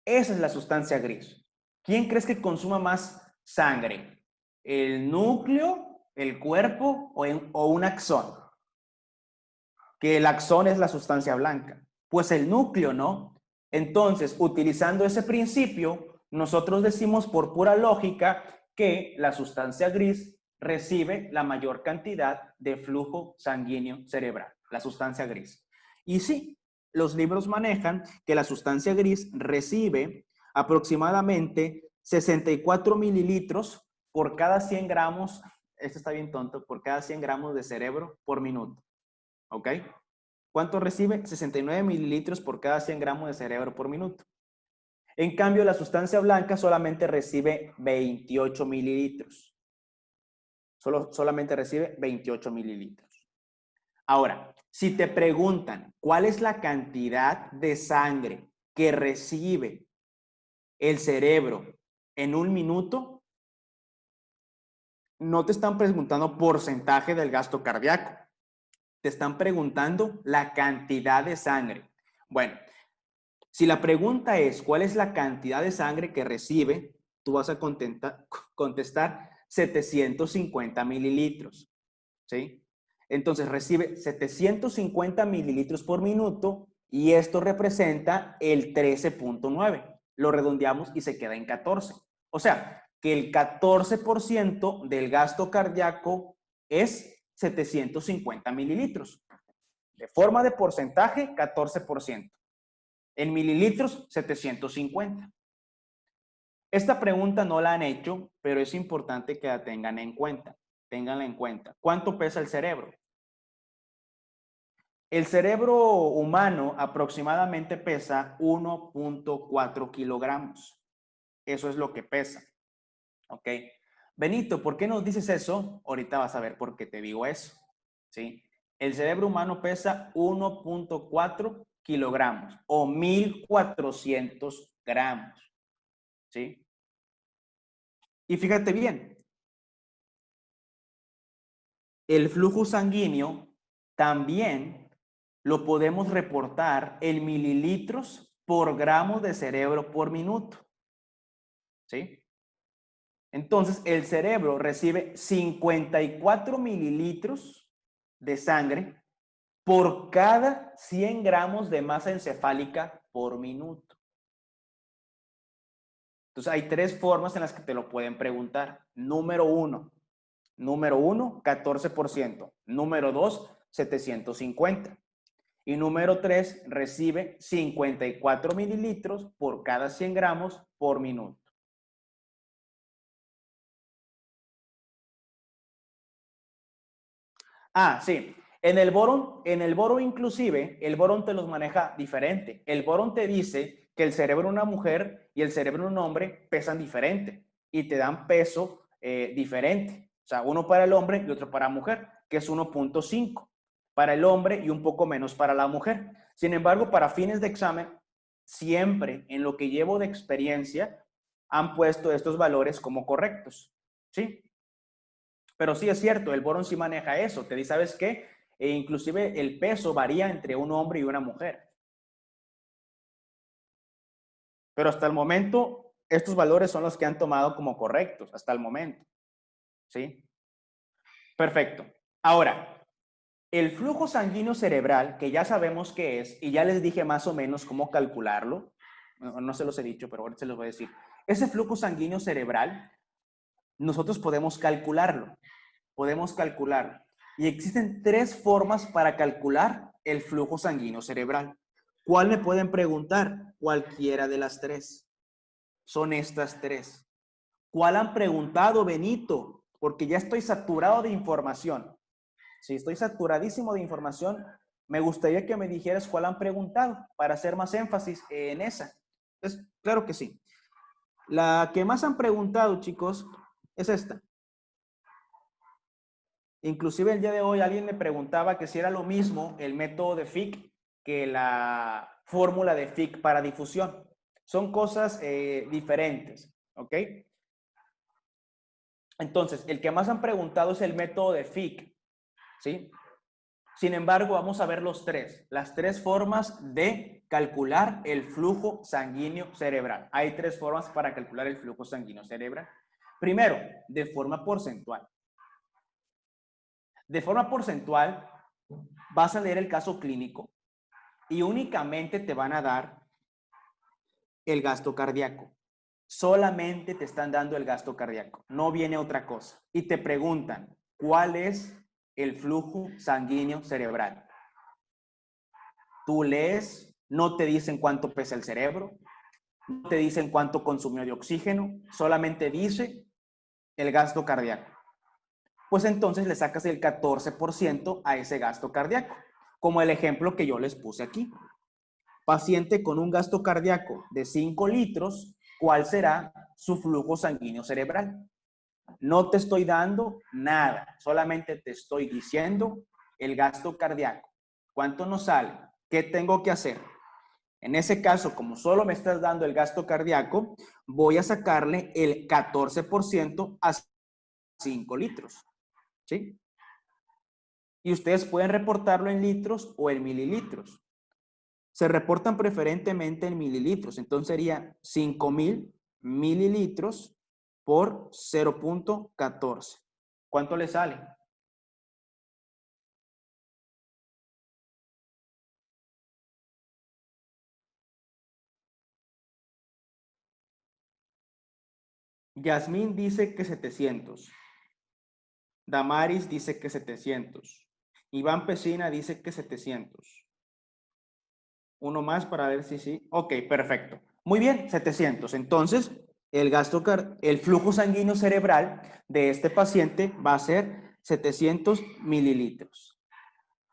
Esa es la sustancia gris. ¿Quién crees que consuma más sangre? ¿El núcleo, el cuerpo o un axón? Que el axón es la sustancia blanca. Pues el núcleo, ¿no? Entonces, utilizando ese principio, nosotros decimos por pura lógica que la sustancia gris recibe la mayor cantidad de flujo sanguíneo cerebral, la sustancia gris. Y sí, los libros manejan que la sustancia gris recibe aproximadamente 64 mililitros por cada 100 gramos, esto está bien tonto, por cada 100 gramos de cerebro por minuto. ¿Ok? ¿Cuánto recibe? 69 mililitros por cada 100 gramos de cerebro por minuto. En cambio, la sustancia blanca solamente recibe 28 mililitros. Solamente recibe 28 mililitros. Ahora, si te preguntan cuál es la cantidad de sangre que recibe el cerebro en un minuto, no te están preguntando porcentaje del gasto cardíaco. Te están preguntando la cantidad de sangre. Bueno, si la pregunta es cuál es la cantidad de sangre que recibe, tú vas a contestar 750 mililitros, ¿sí? Entonces recibe 750 mililitros por minuto y esto representa el 13.9. Lo redondeamos y se queda en 14. O sea, que el 14% del gasto cardíaco es 750 mililitros. De forma de porcentaje, 14%. En mililitros, 750. Esta pregunta no la han hecho, pero es importante que la tengan en cuenta. Ténganla en cuenta. ¿Cuánto pesa el cerebro? El cerebro humano aproximadamente pesa 1.4 kilogramos. Eso es lo que pesa. ¿Ok? Benito, ¿por qué nos dices eso? Ahorita vas a ver por qué te digo eso. ¿Sí? El cerebro humano pesa 1.4 kilogramos o 1.400 gramos. ¿Sí? Y fíjate bien, el flujo sanguíneo también lo podemos reportar en mililitros por gramo de cerebro por minuto. ¿Sí? Entonces, el cerebro recibe 54 mililitros de sangre por cada 100 gramos de masa encefálica por minuto. Entonces, hay tres formas en las que te lo pueden preguntar. Número uno, 14%. Número 2, 750. Y número 3, recibe 54 mililitros por cada 100 gramos por minuto. Ah, sí. En el boron inclusive, el boron te los maneja diferente. El boron te dice que el cerebro de una mujer y el cerebro de un hombre pesan diferente y te dan peso diferente. O sea, uno para el hombre y otro para la mujer, que es 1.5 para el hombre y un poco menos para la mujer. Sin embargo, para fines de examen, siempre en lo que llevo de experiencia han puesto estos valores como correctos. ¿Sí? Pero sí es cierto, el boron sí maneja eso. Te dice, ¿sabes qué? Inclusive el peso varía entre un hombre y una mujer. Pero hasta el momento, estos valores son los que han tomado como correctos, hasta el momento. ¿Sí? Perfecto. Ahora, el flujo sanguíneo cerebral, que ya sabemos qué es, y ya les dije más o menos cómo calcularlo, no se los he dicho, pero ahorita se los voy a decir. Ese flujo sanguíneo cerebral, nosotros podemos calcularlo. Podemos calcular. Y existen tres formas para calcular el flujo sanguíneo cerebral. ¿Cuál me pueden preguntar? Cualquiera de las tres. Son estas tres. ¿Cuál han preguntado, Benito? Porque ya estoy saturado de información. Si estoy saturadísimo de información, me gustaría que me dijeras cuál han preguntado para hacer más énfasis en esa. Entonces, claro que sí. La que más han preguntado, chicos, es esta. Inclusive el día de hoy alguien me preguntaba que si era lo mismo el método de Fick que la fórmula de Fick para difusión. Son cosas diferentes, ¿ok? Entonces, el que más han preguntado es el método de Fick, ¿sí? Sin embargo, vamos a ver las tres formas de calcular el flujo sanguíneo cerebral. Hay tres formas para calcular el flujo sanguíneo cerebral. Primero, de forma porcentual. De forma porcentual, vas a leer el caso clínico y únicamente te van a dar el gasto cardíaco. Solamente te están dando el gasto cardíaco, no viene otra cosa. Y te preguntan, ¿cuál es el flujo sanguíneo cerebral? Tú lees, no te dicen cuánto pesa el cerebro, no te dicen cuánto consumió de oxígeno, solamente dice el gasto cardíaco. Pues entonces le sacas el 14% a ese gasto cardíaco, como el ejemplo que yo les puse aquí. Paciente con un gasto cardíaco de 5 litros, ¿cuál será su flujo sanguíneo cerebral? No te estoy dando nada, solamente te estoy diciendo el gasto cardíaco. ¿Cuánto nos sale? ¿Qué tengo que hacer? En ese caso, como solo me estás dando el gasto cardíaco, voy a sacarle el 14% a 5 litros. ¿Sí? Y ustedes pueden reportarlo en litros o en mililitros. Se reportan preferentemente en mililitros. Entonces sería 5,000 mililitros por 0.14. ¿Cuánto le sale? Yasmín dice que 700. Damaris dice que 700. Iván Pesina dice que 700. Uno más para ver si sí. Ok, perfecto. Muy bien, 700. Entonces, el flujo sanguíneo cerebral de este paciente va a ser 700 mililitros.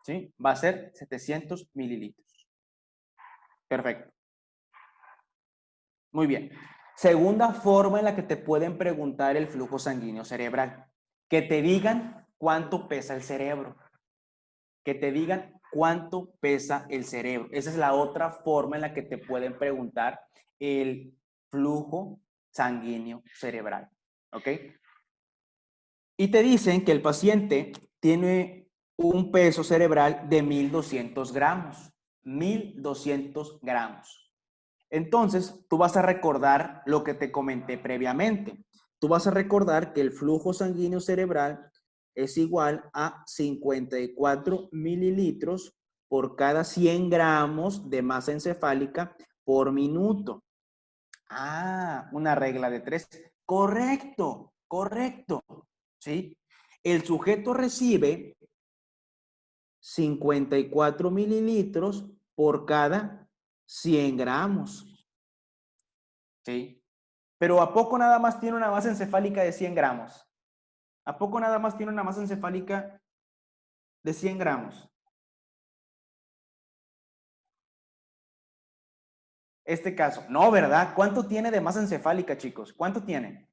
¿Sí? Va a ser 700 mililitros. Perfecto. Muy bien. Segunda forma en la que te pueden preguntar el flujo sanguíneo cerebral. Que te digan cuánto pesa el cerebro. Que te digan cuánto pesa el cerebro. Esa es la otra forma en la que te pueden preguntar el flujo sanguíneo cerebral. ¿Ok? Y te dicen que el paciente tiene un peso cerebral de 1,200 gramos. 1,200 gramos. Entonces, tú vas a recordar lo que te comenté previamente. Tú vas a recordar que el flujo sanguíneo cerebral es igual a 54 mililitros por cada 100 gramos de masa encefálica por minuto. Ah, una regla de 3. Correcto, correcto. ¿Sí? El sujeto recibe 54 mililitros por cada 100 gramos. ¿Sí? Pero ¿a poco nada más tiene una masa encefálica de 100 gramos? ¿A poco nada más tiene una masa encefálica de 100 gramos? Este caso. No, ¿verdad? ¿Cuánto tiene de masa encefálica, chicos? ¿Cuánto tiene?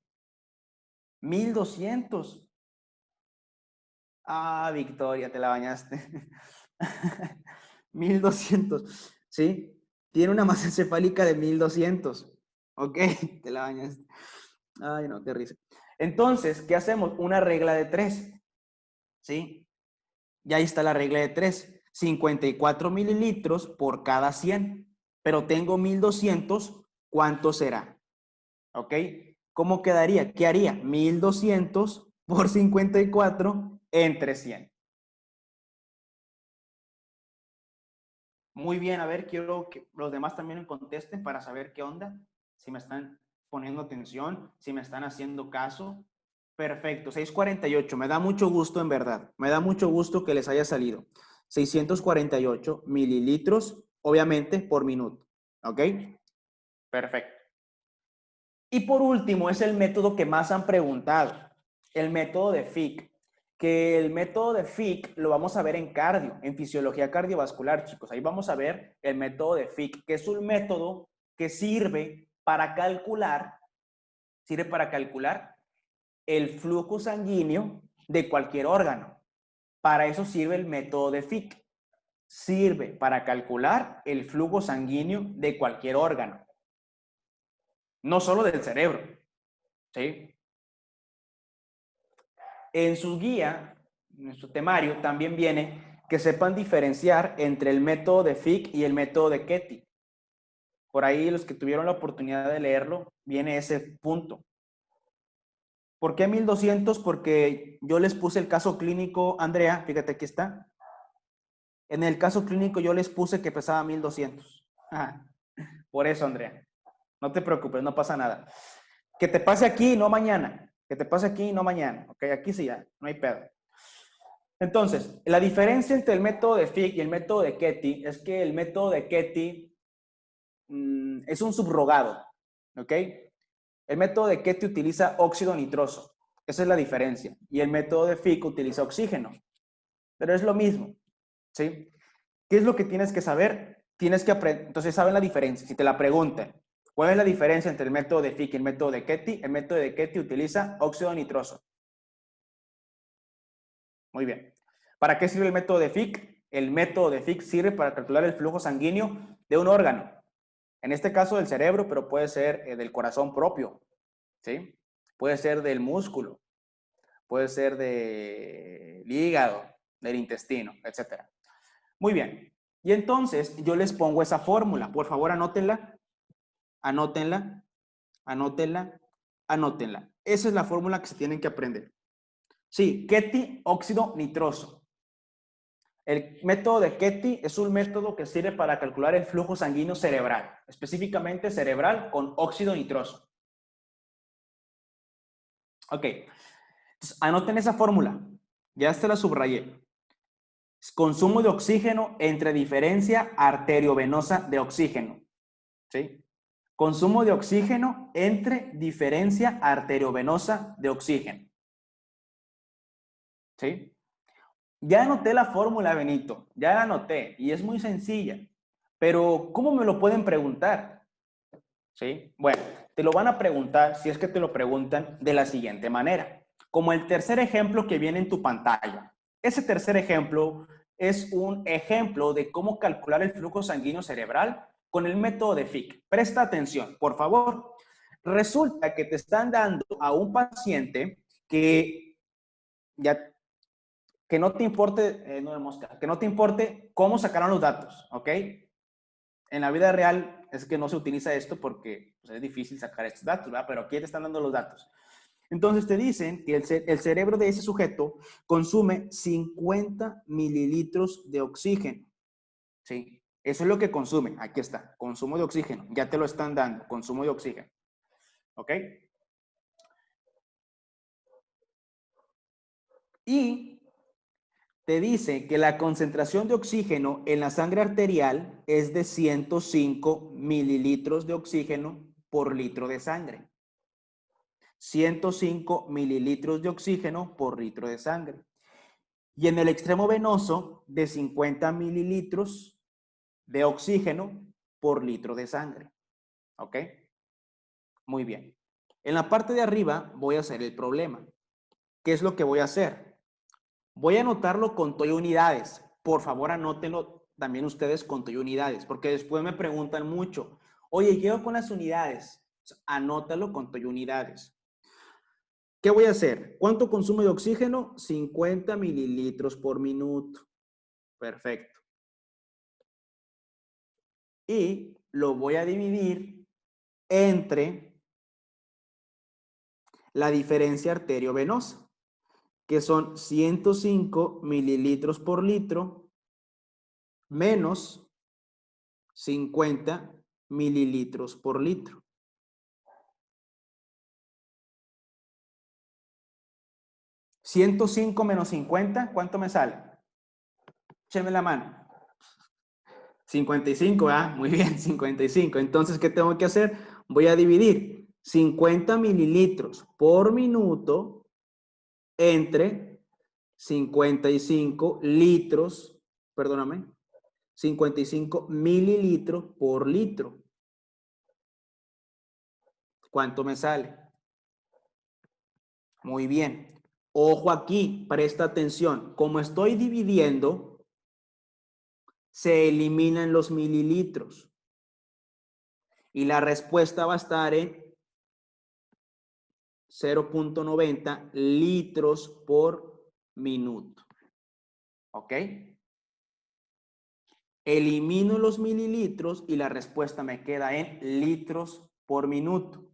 1,200. Ah, Victoria, te la bañaste. 1,200. ¿Sí? Tiene una masa encefálica de 1,200. ¿Ok? Te la bañaste. Ay, no, qué risa. Entonces, ¿qué hacemos? Una regla de 3. ¿Sí? Ya ahí está la regla de 3. 54 mililitros por cada 100. Pero tengo 1,200. ¿Cuánto será? ¿Ok? ¿Cómo quedaría? ¿Qué haría? 1,200 por 54 entre 100. Muy bien, a ver, quiero que los demás también me contesten para saber qué onda, si me están poniendo atención, si me están haciendo caso. Perfecto, 648, me da mucho gusto en verdad, me da mucho gusto que les haya salido. 648 mililitros, obviamente, por minuto, ¿ok? Perfecto. Y por último, es el método que más han preguntado, el método de Fick. Que el método de Fick lo vamos a ver en cardio, en fisiología cardiovascular, chicos. Ahí vamos a ver el método de Fick, que es un método que sirve para calcular el flujo sanguíneo de cualquier órgano. Para eso sirve el método de Fick. Sirve para calcular el flujo sanguíneo de cualquier órgano, no solo del cerebro, ¿sí? En su guía, en su temario, también viene que sepan diferenciar entre el método de Fick y el método de Ketty. Por ahí los que tuvieron la oportunidad de leerlo, viene ese punto. ¿Por qué 1,200? Porque yo les puse el caso clínico, Andrea, fíjate, aquí está. En el caso clínico yo les puse que pesaba 1,200. Ah, por eso, Andrea. No te preocupes, no pasa nada. Que te pase aquí, no mañana. Que te pase aquí, no mañana. Ok, aquí sí ya, no hay pedo. Entonces, la diferencia entre el método de Fick y el método de Ketty es que el método de Ketty es un subrogado, ¿ok? El método de Ketty utiliza óxido nitroso, esa es la diferencia, y el método de Fick utiliza oxígeno, pero es lo mismo, ¿sí? ¿Qué es lo que tienes que saber? Tienes que aprender, entonces saben la diferencia, si te la preguntan, ¿Cuál es la diferencia entre el método de Fick y el método de Ketty? El método de Ketty utiliza óxido nitroso. Muy bien. ¿Para qué sirve el método de Fick? El método de Fick sirve para calcular el flujo sanguíneo de un órgano. En este caso del cerebro, pero puede ser del corazón propio, ¿sí? Puede ser del músculo, puede ser del hígado, del intestino, etc. Muy bien. Y entonces yo les pongo esa fórmula. Por favor, anótenla, anótenla, anótenla, anótenla. Esa es la fórmula que se tienen que aprender. Sí, Ketty, óxido nitroso. El método de Ketty es un método que sirve para calcular el flujo sanguíneo cerebral, específicamente cerebral con óxido nitroso. Ok, entonces anoten esa fórmula, ya se la subrayé. Consumo de oxígeno entre diferencia arteriovenosa de oxígeno. ¿Sí? Consumo de oxígeno entre diferencia arteriovenosa de oxígeno. ¿Sí? Ya anoté la fórmula, Benito, ya la anoté y es muy sencilla, pero ¿cómo me lo pueden preguntar? ¿Sí? Bueno, te lo van a preguntar, si es que te lo preguntan, de la siguiente manera, como el tercer ejemplo que viene en tu pantalla. Ese tercer ejemplo es un ejemplo de cómo calcular el flujo sanguíneo cerebral con el método de Fick. Presta atención, por favor. Resulta que te están dando a un paciente que ya que no te importe, no de mosca, que no te importe cómo sacaron los datos, ¿ok? En la vida real es que no se utiliza esto porque pues, es difícil sacar estos datos, ¿verdad? Pero aquí te están dando los datos. Entonces te dicen que el cerebro de ese sujeto consume 50 mililitros de oxígeno, ¿sí? Eso es lo que consume. Aquí está, consumo de oxígeno. Ya te lo están dando, consumo de oxígeno, ¿ok? Y te dice que la concentración de oxígeno en la sangre arterial es de 105 mililitros de oxígeno por litro de sangre. 105 mililitros de oxígeno por litro de sangre. Y en el extremo venoso, de 50 mililitros de oxígeno por litro de sangre. ¿Ok? Muy bien. En la parte de arriba voy a hacer el problema. ¿Qué es lo que voy a hacer? Voy a anotarlo con toy unidades. Por favor, anótenlo también ustedes con toy unidades, porque después me preguntan mucho, oye, ¿qué hago con las unidades? Anótalo con toy unidades. ¿Qué voy a hacer? ¿Cuánto consumo de oxígeno? 50 mililitros por minuto. Perfecto. Y lo voy a dividir entre la diferencia arteriovenosa, que son 105 mililitros por litro menos 50 mililitros por litro. 105 menos 50, ¿cuánto me sale? Échenme la mano. 55, ¿ah? Muy bien, 55. Entonces, ¿qué tengo que hacer? Voy a dividir 50 mililitros por minuto entre 55 litros, perdóname, 55 mililitros por litro. ¿Cuánto me sale? Muy bien. Ojo aquí, presta atención. Como estoy dividiendo, se eliminan los mililitros. Y la respuesta va a estar en 0.90 litros por minuto. ¿Ok? Elimino los mililitros y la respuesta me queda en litros por minuto.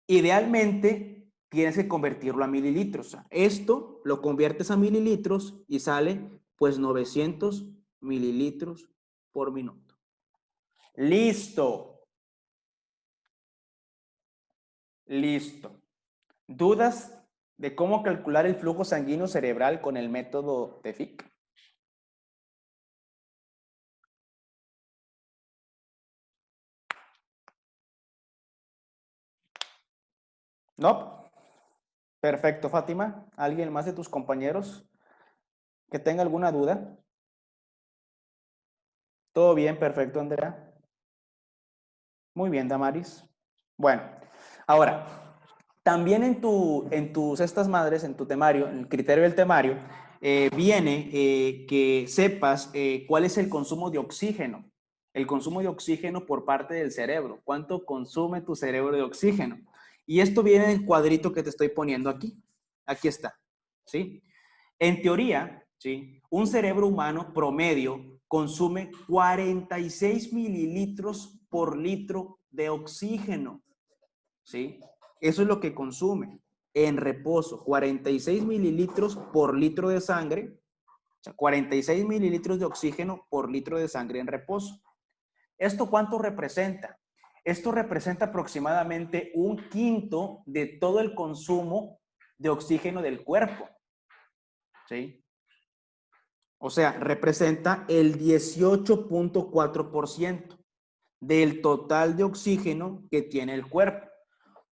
Idealmente, tienes que convertirlo a mililitros. Esto lo conviertes a mililitros y sale pues 900 mililitros por minuto. Listo. Listo. ¿Dudas de cómo calcular el flujo sanguíneo cerebral con el método de Fick? No. Perfecto, Fátima. ¿Alguien más de tus compañeros que tenga alguna duda? Todo bien, perfecto, Andrea. Muy bien, Damaris. Bueno, ahora, también en tus estas madres, en tu temario, en el criterio del temario, viene que sepas cuál es el consumo de oxígeno. El consumo de oxígeno por parte del cerebro. ¿Cuánto consume tu cerebro de oxígeno? Y esto viene en el cuadrito que te estoy poniendo aquí. Aquí está. ¿Sí? En teoría, ¿sí? Un cerebro humano promedio consume 46 mililitros por litro de oxígeno, ¿sí? Eso es lo que consume en reposo, 46 mililitros por litro de sangre, o sea, 46 mililitros de oxígeno por litro de sangre en reposo. ¿Esto cuánto representa? Esto representa aproximadamente un quinto de todo el consumo de oxígeno del cuerpo, ¿sí? O sea, representa el 18.4% del total de oxígeno que tiene el cuerpo.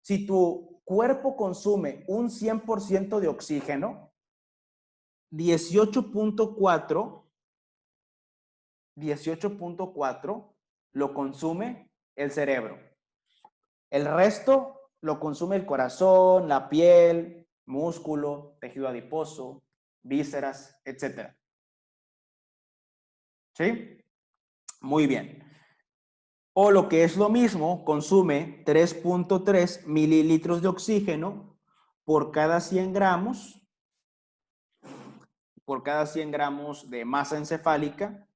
Si tu cuerpo consume un 100% de oxígeno, 18.4 lo consume el cerebro. El resto lo consume el corazón, la piel, músculo, tejido adiposo, vísceras, etc. ¿Sí? Muy bien. O lo que es lo mismo, consume 3.3 mililitros de oxígeno por cada 100 gramos, de masa encefálica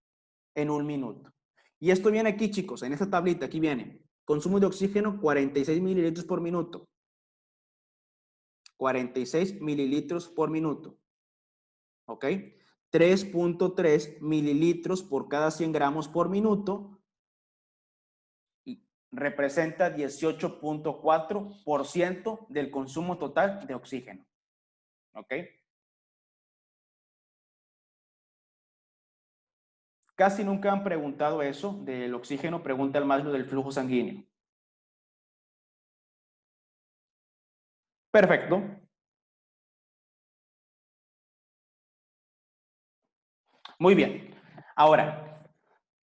en un minuto. Y esto viene aquí, chicos, en esta tablita, aquí viene. Consumo de oxígeno, 46 mililitros por minuto. 46 mililitros por minuto. ¿Ok? 3.3 mililitros por cada 100 gramos por minuto. Y representa 18.4% del consumo total de oxígeno. ¿Ok? Casi nunca han preguntado eso del oxígeno, pregunta el más lo del flujo sanguíneo. Perfecto. Muy bien. Ahora,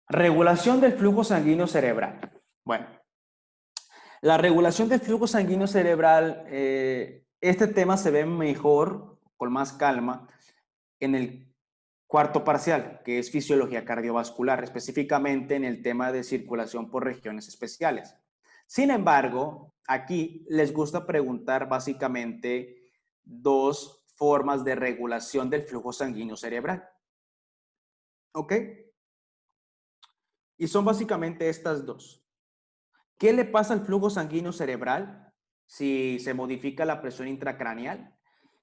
regulación del flujo sanguíneo cerebral. Bueno, la regulación del flujo sanguíneo cerebral, este tema se ve mejor, con más calma, en el cuarto parcial, que es fisiología cardiovascular, específicamente en el tema de circulación por regiones especiales. Sin embargo, aquí les gusta preguntar básicamente dos formas de regulación del flujo sanguíneo cerebral. ¿Ok? Y son básicamente estas dos. ¿Qué le pasa al flujo sanguíneo cerebral si se modifica la presión intracraneal?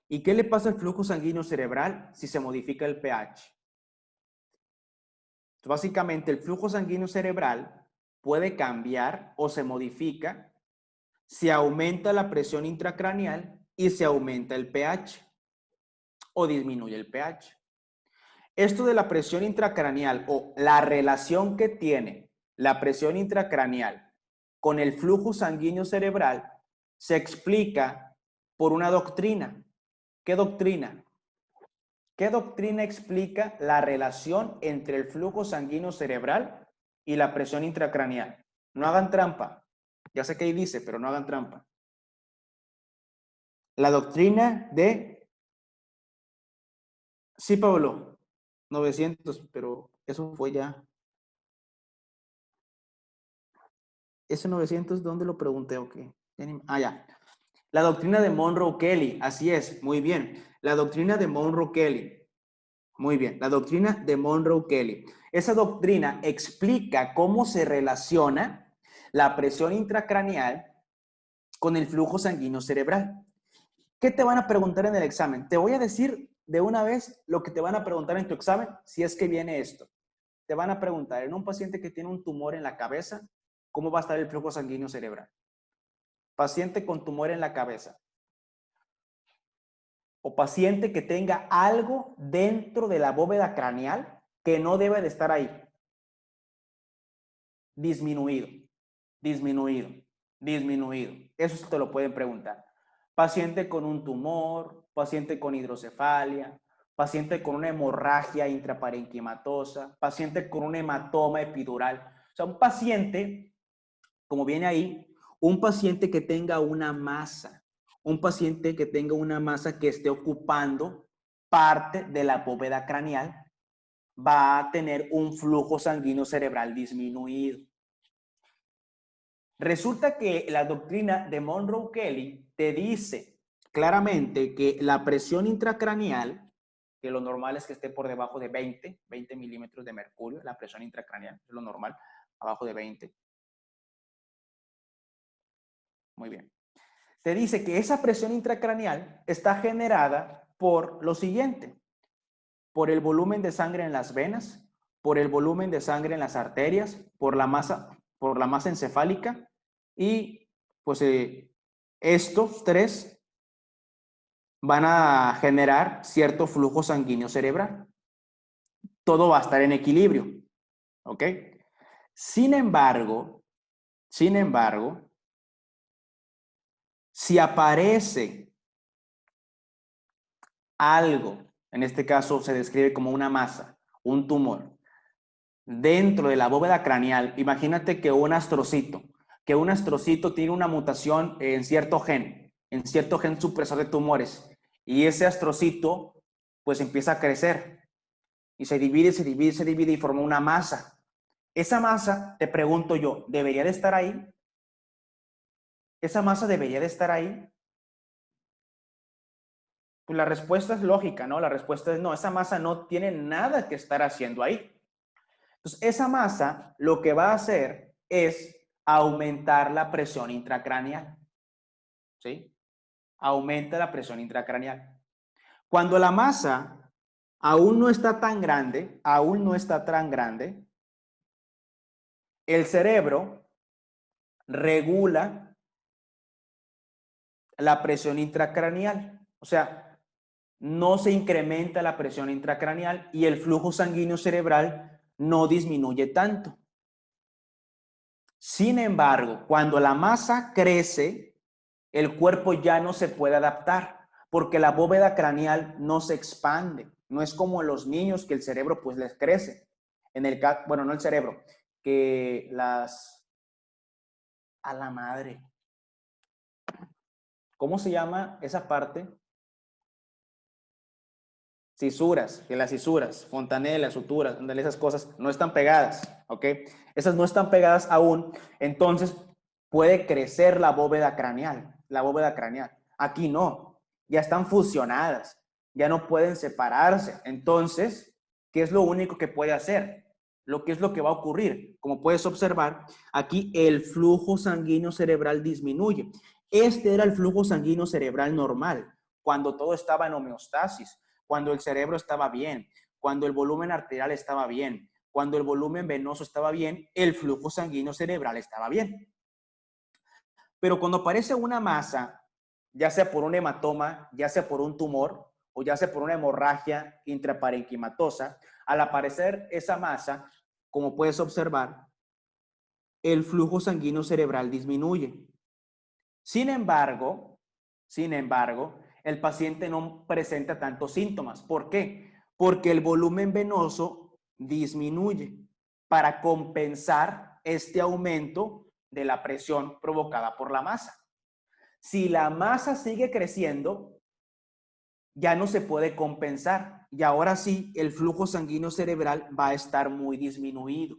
¿Y qué le pasa al flujo sanguíneo cerebral si se modifica el pH? Básicamente, el flujo sanguíneo cerebral puede cambiar o se modifica si aumenta la presión intracraneal y se aumenta el pH o disminuye el pH. Esto de la presión intracraneal o la relación que tiene la presión intracraneal con el flujo sanguíneo cerebral se explica por una doctrina. ¿Qué doctrina? ¿Qué doctrina explica la relación entre el flujo sanguíneo cerebral y la presión intracraneal? No hagan trampa. Ya sé que ahí dice, pero no hagan trampa. La doctrina de... Sí, Pablo, 900, pero eso fue ya. ¿Ese 900 dónde lo pregunté o qué? Ah, ya. La doctrina de Monroe-Kelly, así es, muy bien. La doctrina de Monroe-Kelly. Muy bien, la doctrina de Monroe-Kelly. Esa doctrina explica cómo se relaciona la presión intracraneal con el flujo sanguíneo cerebral. ¿Qué te van a preguntar en el examen? Te voy a decir de una vez lo que te van a preguntar en tu examen si es que viene esto. Te van a preguntar en un paciente que tiene un tumor en la cabeza, ¿cómo va a estar el flujo sanguíneo cerebral? Paciente con tumor en la cabeza. O paciente que tenga algo dentro de la bóveda craneal que no debe de estar ahí. Disminuido, disminuido, disminuido. Eso te lo pueden preguntar. Paciente con un tumor, paciente con hidrocefalia, paciente con una hemorragia intraparenquimatosa, paciente con un hematoma epidural. O sea, un paciente como viene ahí, un paciente que tenga una masa, que esté ocupando parte de la bóveda craneal, va a tener un flujo sanguíneo cerebral disminuido. Resulta que la doctrina de Monroe-Kelly te dice claramente que la presión intracraneal, que lo normal es que esté por debajo de 20 milímetros de mercurio, la presión intracraneal, es lo normal, abajo de 20. Muy bien. Te dice que esa presión intracraneal está generada por lo siguiente: por el volumen de sangre en las venas, por el volumen de sangre en las arterias, por la masa encefálica y pues estos tres van a generar cierto flujo sanguíneo cerebral. Todo va a estar en equilibrio, ¿ok? Sin embargo, si aparece algo, en este caso se describe como una masa, un tumor, dentro de la bóveda craneal, imagínate que un astrocito tiene una mutación en cierto gen supresor de tumores, y ese astrocito pues empieza a crecer y se divide y forma una masa. Esa masa, te pregunto yo, ¿debería de estar ahí? ¿Esa masa debería de estar ahí? Pues la respuesta es lógica, ¿no? La respuesta es no, esa masa no tiene nada que estar haciendo ahí. Entonces, esa masa lo que va a hacer es aumentar la presión intracraneal, ¿sí? Aumenta la presión intracraneal. Cuando la masa aún no está tan grande, el cerebro regula la presión intracraneal. O sea, no se incrementa la presión intracraneal y el flujo sanguíneo cerebral no disminuye tanto. Sin embargo, cuando la masa crece, el cuerpo ya no se puede adaptar porque la bóveda craneal no se expande. No es como en los niños que el cerebro pues les crece. Bueno, no el cerebro, que a la madre. ¿Cómo se llama esa parte? Cisuras, que las cisuras, fontanelas, suturas, esas cosas no están pegadas, ¿ok? Esas no están pegadas aún, entonces puede crecer la bóveda craneal. Aquí no, ya están fusionadas, ya no pueden separarse. Entonces, ¿qué es lo único que puede hacer? ¿Qué es lo que va a ocurrir? Como puedes observar, aquí el flujo sanguíneo cerebral disminuye. Este era el flujo sanguíneo cerebral normal, cuando todo estaba en homeostasis, cuando el cerebro estaba bien, cuando el volumen arterial estaba bien, cuando el volumen venoso estaba bien, el flujo sanguíneo cerebral estaba bien. Pero cuando aparece una masa, ya sea por un hematoma, ya sea por un tumor o ya sea por una hemorragia intraparenquimatosa, al aparecer esa masa, como puedes observar, el flujo sanguíneo cerebral disminuye. Sin embargo, el paciente no presenta tantos síntomas. ¿Por qué? Porque el volumen venoso disminuye para compensar este aumento de la presión provocada por la masa. Si la masa sigue creciendo, ya no se puede compensar y ahora sí el flujo sanguíneo cerebral va a estar muy disminuido.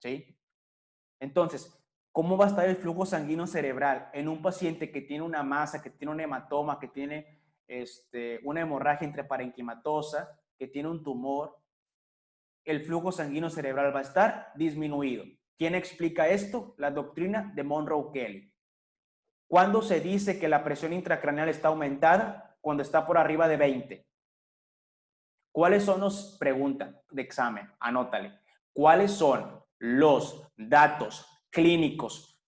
¿Sí? Entonces, ¿cómo va a estar el flujo sanguíneo cerebral en un paciente que tiene una masa, que tiene un hematoma, que tiene una hemorragia intraparenquimatosa, que tiene un tumor? El flujo sanguíneo cerebral va a estar disminuido. ¿Quién explica esto? La doctrina de Monroe-Kelly. ¿Cuándo se dice que la presión intracraneal está aumentada? Cuando está por arriba de 20. ¿Cuáles son los, pregunta de examen, anótale, cuáles son los datos clínicos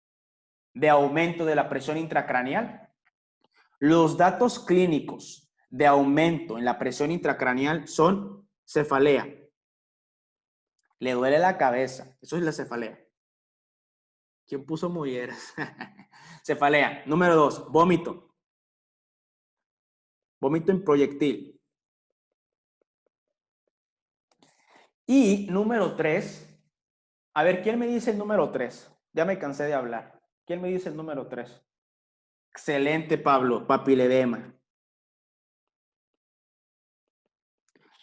de aumento de la presión intracraneal? Los datos clínicos de aumento en la presión intracraneal son cefalea. Le duele la cabeza. Eso es la cefalea. ¿Quién puso molleras? Cefalea. Número 2, vómito. Vómito en proyectil. Y número 3, a ver, ¿quién me dice el número 3? Ya me cansé de hablar. ¿Quién me dice el número 3? Excelente, Pablo. Papiledema.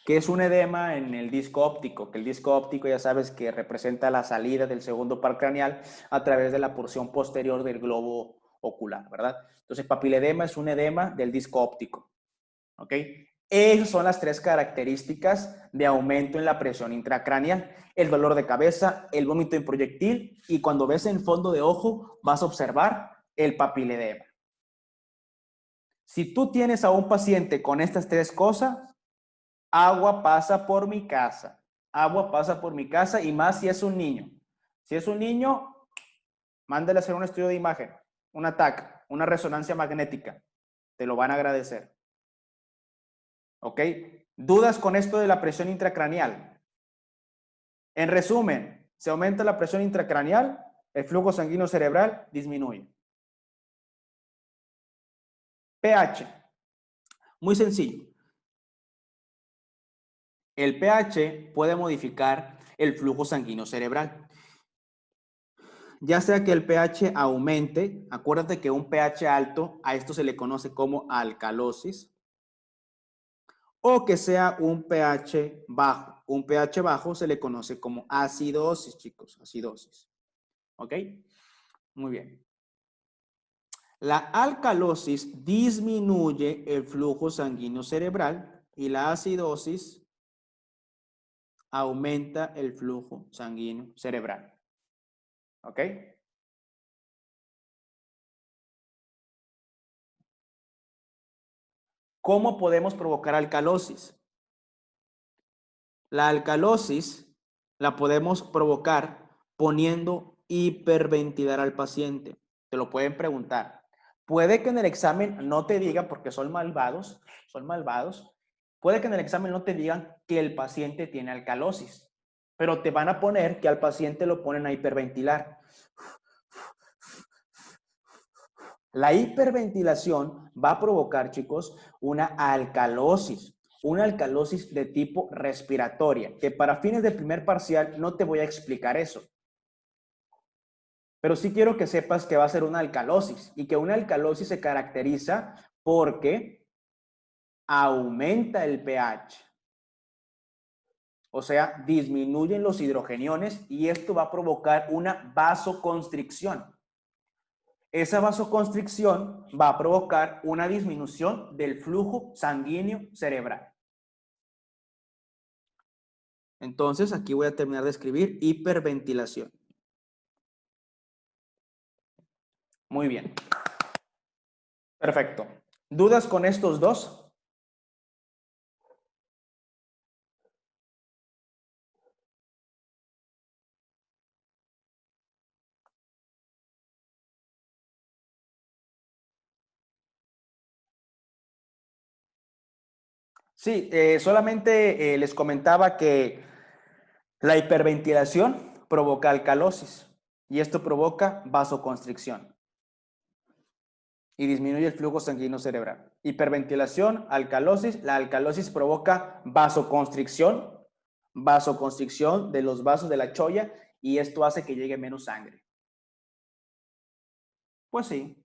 ¿Qué es un edema en el disco óptico? Que el disco óptico ya sabes que representa la salida del segundo par craneal a través de la porción posterior del globo ocular, ¿verdad? Entonces, papiledema es un edema del disco óptico, ¿ok? Esas son las tres características de aumento en la presión intracraneal. El dolor de cabeza, el vómito en proyectil y cuando ves en fondo de ojo vas a observar el papiledema. Si tú tienes a un paciente con estas tres cosas, agua pasa por mi casa. Agua pasa por mi casa y más si es un niño. Si es un niño, mándale a hacer un estudio de imagen, un TAC, una resonancia magnética. Te lo van a agradecer. ¿Ok? ¿Dudas con esto de la presión intracraneal? En resumen, se aumenta la presión intracraneal, el flujo sanguíneo cerebral disminuye. pH. Muy sencillo. El pH puede modificar el flujo sanguíneo cerebral. Ya sea que el pH aumente, acuérdate que un pH alto, a esto se le conoce como alcalosis, o que sea un pH bajo. Un pH bajo se le conoce como acidosis, chicos, acidosis. ¿Ok? Muy bien. La alcalosis disminuye el flujo sanguíneo cerebral y la acidosis aumenta el flujo sanguíneo cerebral. ¿Ok? ¿Cómo podemos provocar alcalosis? La alcalosis la podemos provocar poniendo hiperventilar al paciente. Te lo pueden preguntar. Puede que en el examen no te digan, porque son malvados, puede que en el examen no te digan que el paciente tiene alcalosis, pero te van a poner que al paciente lo ponen a hiperventilar. La hiperventilación va a provocar, chicos, una alcalosis de tipo respiratoria, que para fines del primer parcial no te voy a explicar eso. Pero sí quiero que sepas que va a ser una alcalosis y que una alcalosis se caracteriza porque aumenta el pH. O sea, disminuyen los hidrogeniones y esto va a provocar una vasoconstricción. Esa vasoconstricción va a provocar una disminución del flujo sanguíneo cerebral. Entonces, aquí voy a terminar de escribir hiperventilación. Muy bien. Perfecto. ¿Dudas con estos dos? Sí, solamente les comentaba que la hiperventilación provoca alcalosis y esto provoca vasoconstricción y disminuye el flujo sanguíneo cerebral. Hiperventilación, alcalosis. La alcalosis provoca vasoconstricción de los vasos de la cholla y esto hace que llegue menos sangre. Pues sí.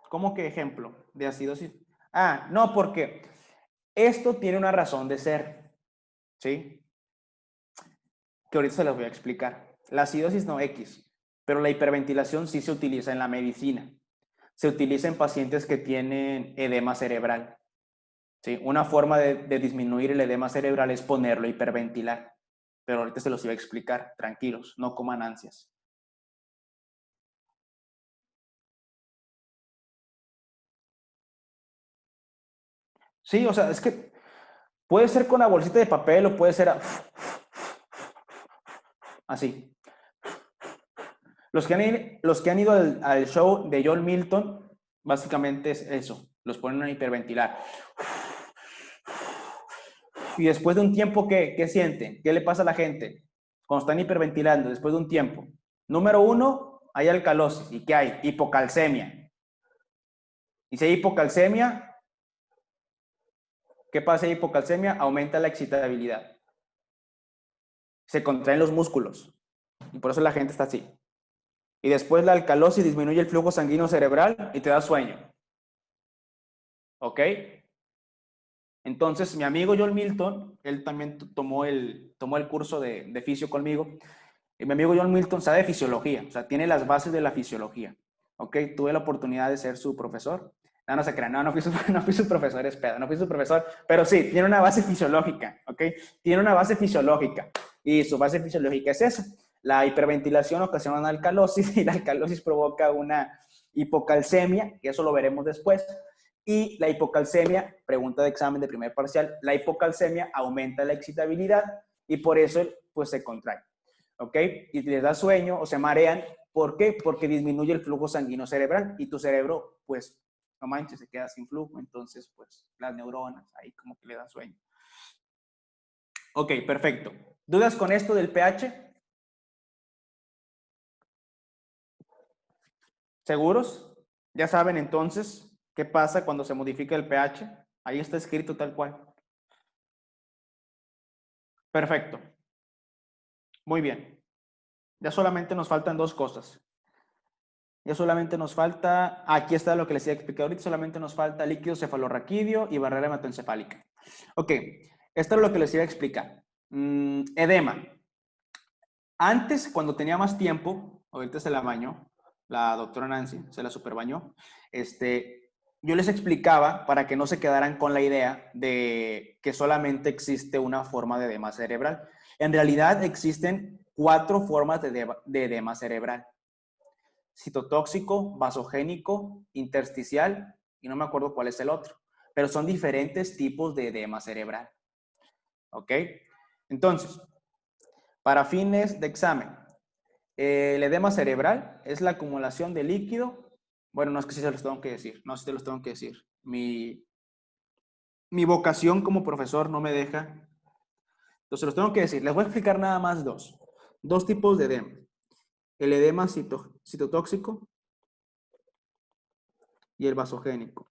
¿Cómo que ejemplo de acidosis? Ah, no, porque esto tiene una razón de ser, ¿sí? Que ahorita se las voy a explicar. La acidosis no X, pero la hiperventilación sí se utiliza en la medicina. Se utiliza en pacientes que tienen edema cerebral. ¿Sí? Una forma de disminuir el edema cerebral es ponerlo a hiperventilar. Pero ahorita se los iba a explicar. Tranquilos, no coman ansias. Sí, o sea, es que puede ser con la bolsita de papel o puede ser así. Los que han ido al show de John Milton, básicamente es eso. Los ponen a hiperventilar. Y después de un tiempo, ¿qué sienten? ¿Qué le pasa a la gente? Cuando están hiperventilando, después de un tiempo. Número uno, hay alcalosis. ¿Y qué hay? Hipocalcemia. Y si hay hipocalcemia, ¿qué pasa si hay hipocalcemia? Aumenta la excitabilidad. Se contraen los músculos. Y por eso la gente está así. Y después la alcalosis disminuye el flujo sanguíneo cerebral y te da sueño. ¿Ok? Entonces, mi amigo John Milton, él también tomó el curso de fisio conmigo. Y mi amigo John Milton sabe de fisiología, o sea, tiene las bases de la fisiología. ¿Ok? Tuve la oportunidad de ser su profesor. No, no se crean, no fui su, no fui su profesor, espera, no fui su profesor, pero sí, tiene una base fisiológica, ¿ok? Tiene una base fisiológica. Y su base fisiológica es esa. La hiperventilación ocasiona una alcalosis y la alcalosis provoca una hipocalcemia, que eso lo veremos después. Y la hipocalcemia, pregunta de examen de primer parcial, la hipocalcemia aumenta la excitabilidad y por eso pues se contrae. ¿Ok? Y les da sueño o se marean. ¿Por qué? Porque disminuye el flujo sanguíneo cerebral y tu cerebro, pues, no manches, se queda sin flujo. Entonces, pues, las neuronas ahí como que le dan sueño. Ok, perfecto. ¿Dudas con esto del pH? ¿Seguros? Ya saben entonces qué pasa cuando se modifica el pH. Ahí está escrito tal cual. Perfecto. Muy bien. Ya solamente nos faltan dos cosas. Ya solamente nos falta, aquí está lo que les iba a explicar ahorita, solamente nos falta líquido cefalorraquídeo y barrera hematoencefálica. Ok, esto es lo que les iba a explicar. Edema. Antes, cuando tenía más tiempo, ahorita se la bañó, la doctora Nancy, se la superbañó, yo les explicaba para que no se quedaran con la idea de que solamente existe una forma de edema cerebral. En realidad existen 4 formas de edema cerebral. Citotóxico, vasogénico, intersticial y no me acuerdo cuál es el otro, pero son diferentes tipos de edema cerebral. ¿Ok? Entonces, para fines de examen, el edema cerebral es la acumulación de líquido. Bueno, no es que sí se los tengo que decir, no se los tengo que decir. Mi vocación como profesor no me deja. Entonces los tengo que decir. Les voy a explicar nada más dos tipos de edema. El edema citotóxico y el vasogénico.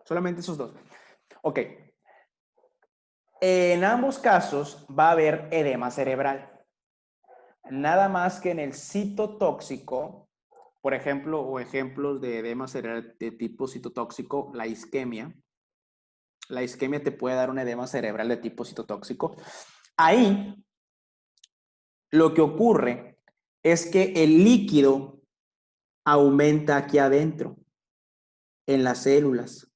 Solamente esos dos. Ok. En ambos casos va a haber edema cerebral. Nada más que en el citotóxico, por ejemplo, o ejemplos de edema cerebral de tipo citotóxico, la isquemia. La isquemia te puede dar un edema cerebral de tipo citotóxico. Ahí lo que ocurre es que el líquido aumenta aquí adentro, en las células.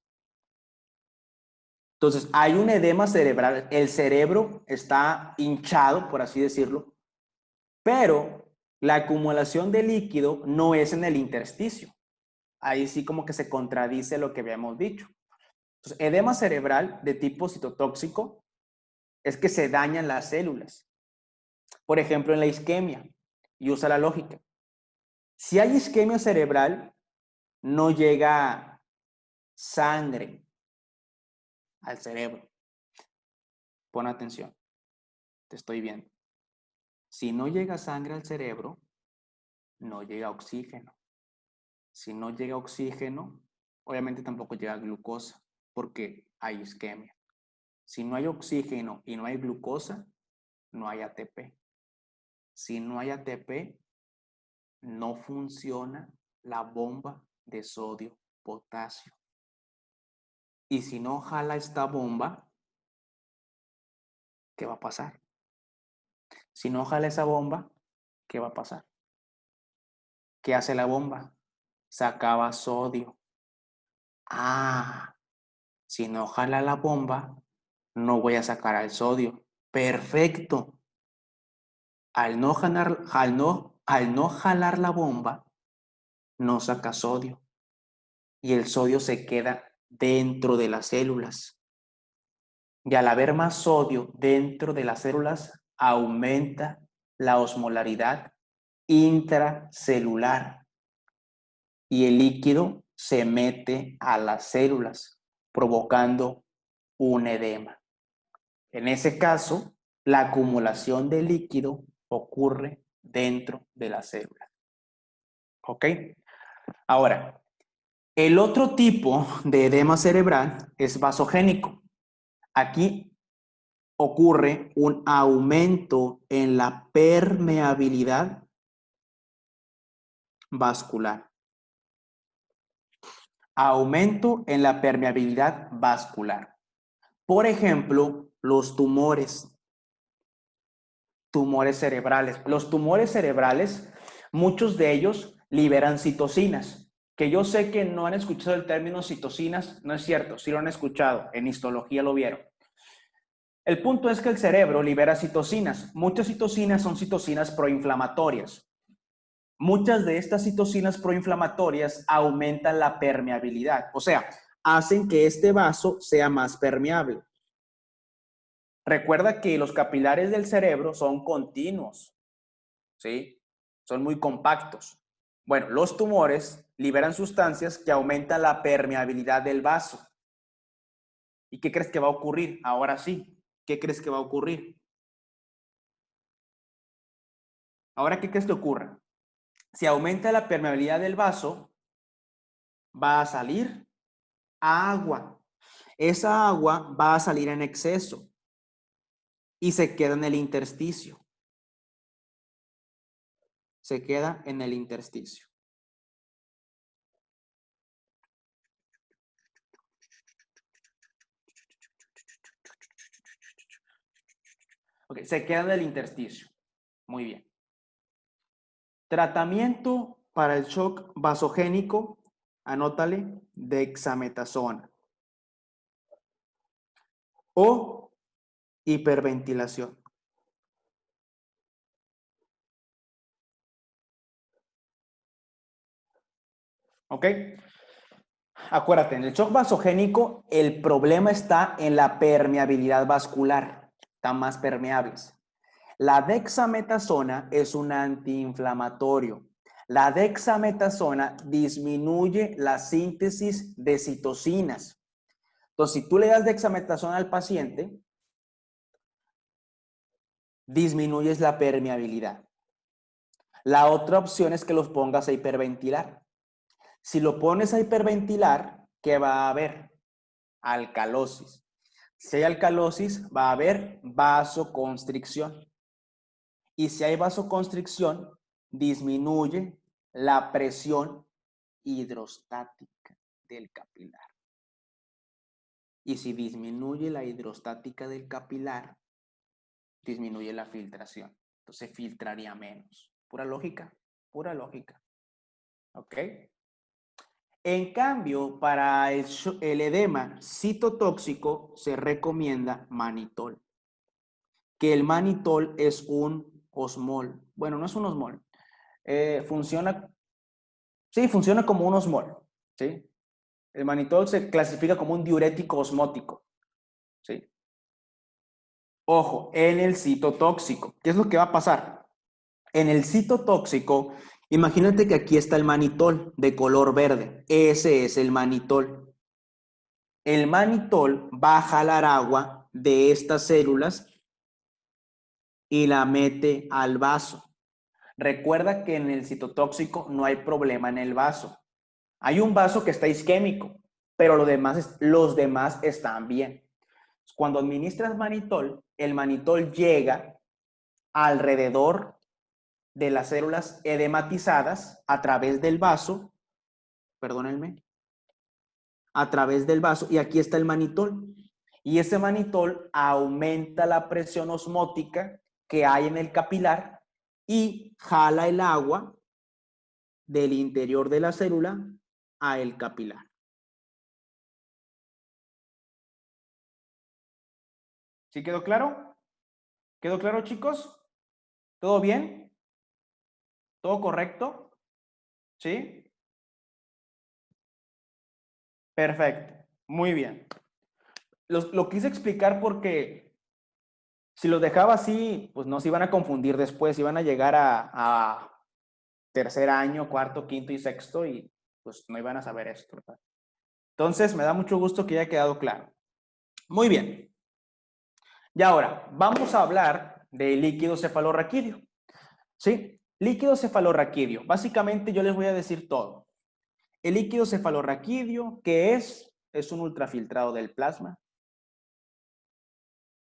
Entonces, hay un edema cerebral, el cerebro está hinchado, por así decirlo, pero la acumulación de líquido no es en el intersticio. Ahí sí como que se contradice lo que habíamos dicho. Entonces, edema cerebral de tipo citotóxico es que se dañan las células. Por ejemplo, en la isquemia, y usa la lógica. Si hay isquemia cerebral, no llega sangre al cerebro. Pon atención, te estoy viendo. Si no llega sangre al cerebro, no llega oxígeno. Si no llega oxígeno, obviamente tampoco llega glucosa, porque hay isquemia. Si no hay oxígeno y no hay glucosa, no hay ATP. Si no hay ATP, no funciona la bomba de sodio-potasio. Y si no jala esta bomba, ¿qué va a pasar? Si no jala esa bomba, ¿qué va a pasar? ¿Qué hace la bomba? Sacaba sodio. Ah, si no jala la bomba, no voy a sacar al sodio. Perfecto. Al no jalar la bomba, no saca sodio. Y el sodio se queda dentro de las células. Y al haber más sodio dentro de las células, aumenta la osmolaridad intracelular y el líquido se mete a las células, provocando un edema. En ese caso, la acumulación de líquido ocurre dentro de la célula. ¿Ok? Ahora, el otro tipo de edema cerebral es vasogénico. Aquí ocurre un aumento en la permeabilidad vascular. Aumento en la permeabilidad vascular. Por ejemplo, los tumores cerebrales. Los tumores cerebrales, muchos de ellos liberan citocinas, que yo sé que no han escuchado el término citocinas, no es cierto, sí lo han escuchado, en histología lo vieron. El punto es que el cerebro libera citocinas. Muchas citocinas son citocinas proinflamatorias. Muchas de estas citocinas proinflamatorias aumentan la permeabilidad, o sea, hacen que este vaso sea más permeable. Recuerda que los capilares del cerebro son continuos, ¿sí? Son muy compactos. Bueno, los tumores liberan sustancias que aumentan la permeabilidad del vaso. ¿Y qué crees que va a ocurrir? Ahora sí, ¿qué crees que va a ocurrir? Ahora, ¿qué crees que ocurre? Si aumenta la permeabilidad del vaso, va a salir agua. Esa agua va a salir en exceso y se queda en el intersticio. Se queda en el intersticio. Ok, se queda en el intersticio. Muy bien. Tratamiento para el shock vasogénico, anótale, dexametasona. O hiperventilación. ¿Ok? Acuérdate, en el shock vasogénico el problema está en la permeabilidad vascular. Están más permeables. La dexametasona es un antiinflamatorio. La dexametasona disminuye la síntesis de citocinas. Entonces, si tú le das dexametasona al paciente, disminuyes la permeabilidad. La otra opción es que los pongas a hiperventilar. Si lo pones a hiperventilar, ¿qué va a haber? Alcalosis. Si hay alcalosis, va a haber vasoconstricción. Y si hay vasoconstricción, disminuye la presión hidrostática del capilar. Y si disminuye la hidrostática del capilar, disminuye la filtración. Entonces filtraría menos. Pura lógica, pura lógica. ¿Ok? En cambio, para el edema citotóxico se recomienda manitol. Que el manitol es un osmol. Bueno, no es un osmol. Funciona como un osmol. ¿Sí? El manitol se clasifica como un diurético osmótico. ¿Sí? Ojo, en el citotóxico. ¿Qué es lo que va a pasar? En el citotóxico, imagínate que aquí está el manitol de color verde. Ese es el manitol. El manitol va a jalar agua de estas células y la mete al vaso. Recuerda que en el citotóxico no hay problema en el vaso. Hay un vaso que está isquémico, pero los demás están bien. Cuando administras manitol, el manitol llega alrededor de las células edematizadas a través del vaso, perdónenme, a través del vaso, y aquí está el manitol. Y ese manitol aumenta la presión osmótica que hay en el capilar y jala el agua del interior de la célula a el capilar. ¿Sí quedó claro? ¿Quedó claro, chicos? ¿Todo bien? ¿Todo correcto? ¿Sí? Perfecto. Muy bien. Lo quise explicar porque si los dejaba así, pues no se iban a confundir después, iban a llegar a tercer año, cuarto, quinto y sexto y pues no iban a saber esto, ¿verdad? Entonces, me da mucho gusto que haya quedado claro. Muy bien. Y ahora, vamos a hablar del líquido cefalorraquídeo. ¿Sí? Líquido cefalorraquídeo. Básicamente yo les voy a decir todo. El líquido cefalorraquídeo, ¿qué es? Es un ultrafiltrado del plasma.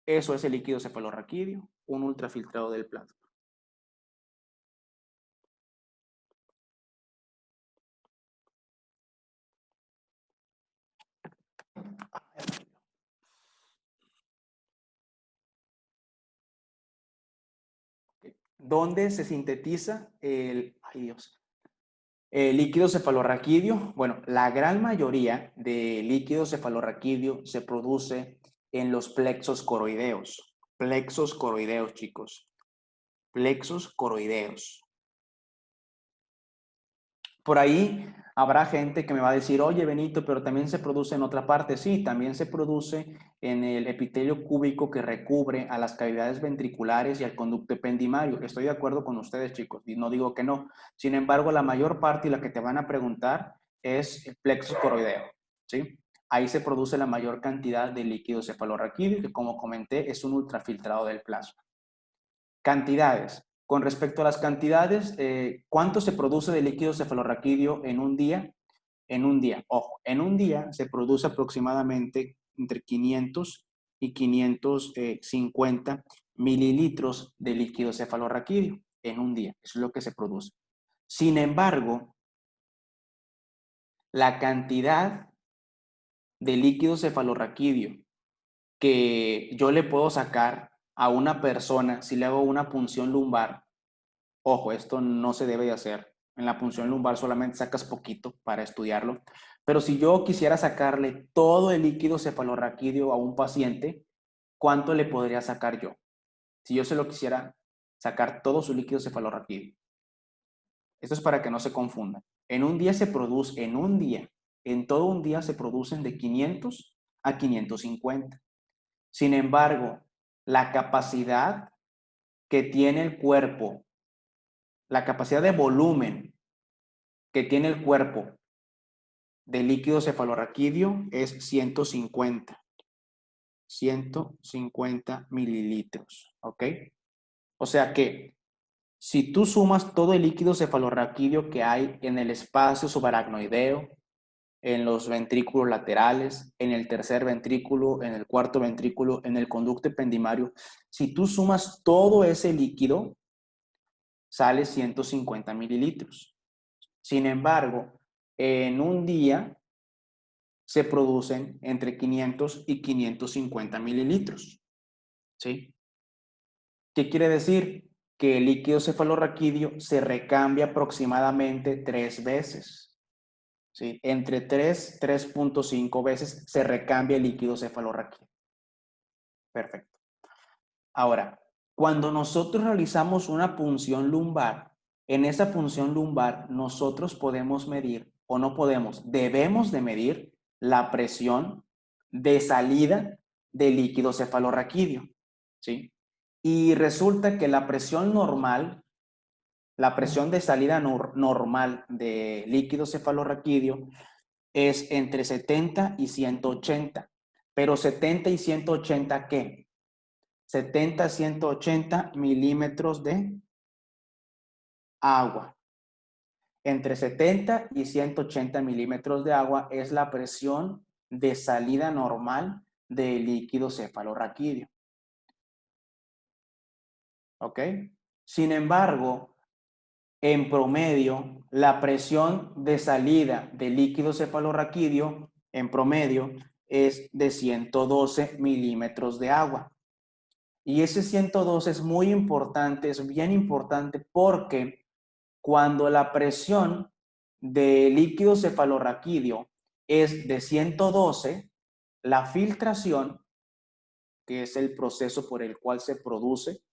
Eso es el líquido cefalorraquídeo, un ultrafiltrado del plasma. ¿Dónde se sintetiza el líquido cefalorraquídeo? Bueno, la gran mayoría de líquido cefalorraquídeo se produce en los plexos coroideos. Plexos coroideos, chicos. Plexos coroideos. Por ahí habrá gente que me va a decir, oye Benito, pero también se produce en otra parte. Sí, también se produce en el epitelio cúbico que recubre a las cavidades ventriculares y al conducto ependimario. Estoy de acuerdo con ustedes, chicos, y no digo que no. Sin embargo, la mayor parte y la que te van a preguntar es el plexo coroideo, ¿sí? Ahí se produce la mayor cantidad de líquido cefalorraquídeo, que como comenté es un ultrafiltrado del plasma. Cantidades. Con respecto a las cantidades, ¿cuánto se produce de líquido cefalorraquídeo en un día? En un día, ojo, en un día se produce aproximadamente entre 500 y 550 mililitros de líquido cefalorraquídeo en un día. Eso es lo que se produce. Sin embargo, la cantidad de líquido cefalorraquídeo que yo le puedo sacar a una persona si le hago una punción lumbar. Ojo, esto no se debe de hacer. En la punción lumbar solamente sacas poquito para estudiarlo. Pero si yo quisiera sacarle todo el líquido cefalorraquídeo a un paciente, ¿cuánto le podría sacar yo? Si yo se lo quisiera sacar todo su líquido cefalorraquídeo. Esto es para que no se confundan. En un día se produce, en todo un día se producen de 500 a 550. Sin embargo, la capacidad que tiene el cuerpo, la capacidad de volumen que tiene el cuerpo de líquido cefalorraquídeo es 150 mililitros, ¿ok? O sea que si tú sumas todo el líquido cefalorraquídeo que hay en el espacio subaracnoideo, en los ventrículos laterales, en el tercer ventrículo, en el cuarto ventrículo, en el conducto ependimario, si tú sumas todo ese líquido, sale 150 mililitros. Sin embargo, en un día se producen entre 500 y 550 mililitros. ¿Sí? ¿Qué quiere decir? Que el líquido cefalorraquídeo se recambia aproximadamente 3 veces. ¿Sí? Entre 3.5 veces se recambia el líquido cefalorraquídeo. Perfecto. Ahora, cuando nosotros realizamos una punción lumbar, en esa punción lumbar nosotros podemos medir, o no podemos, debemos de medir la presión de salida del líquido cefalorraquídeo, ¿sí? Y resulta que la presión normal, la presión de salida normal de líquido cefalorraquídeo es entre 70 y 180. Pero 70 y 180, ¿qué? 70 a 180 milímetros de agua. Entre 70 y 180 milímetros de agua es la presión de salida normal del líquido cefalorraquídeo. ¿Ok? Sin embargo, en promedio, la presión de salida del líquido cefalorraquídeo, en promedio, es de 112 milímetros de agua. Y ese 112 es muy importante, es bien importante porque cuando la presión de líquido cefalorraquídeo es de 112, la filtración, que es el proceso por el cual se produce,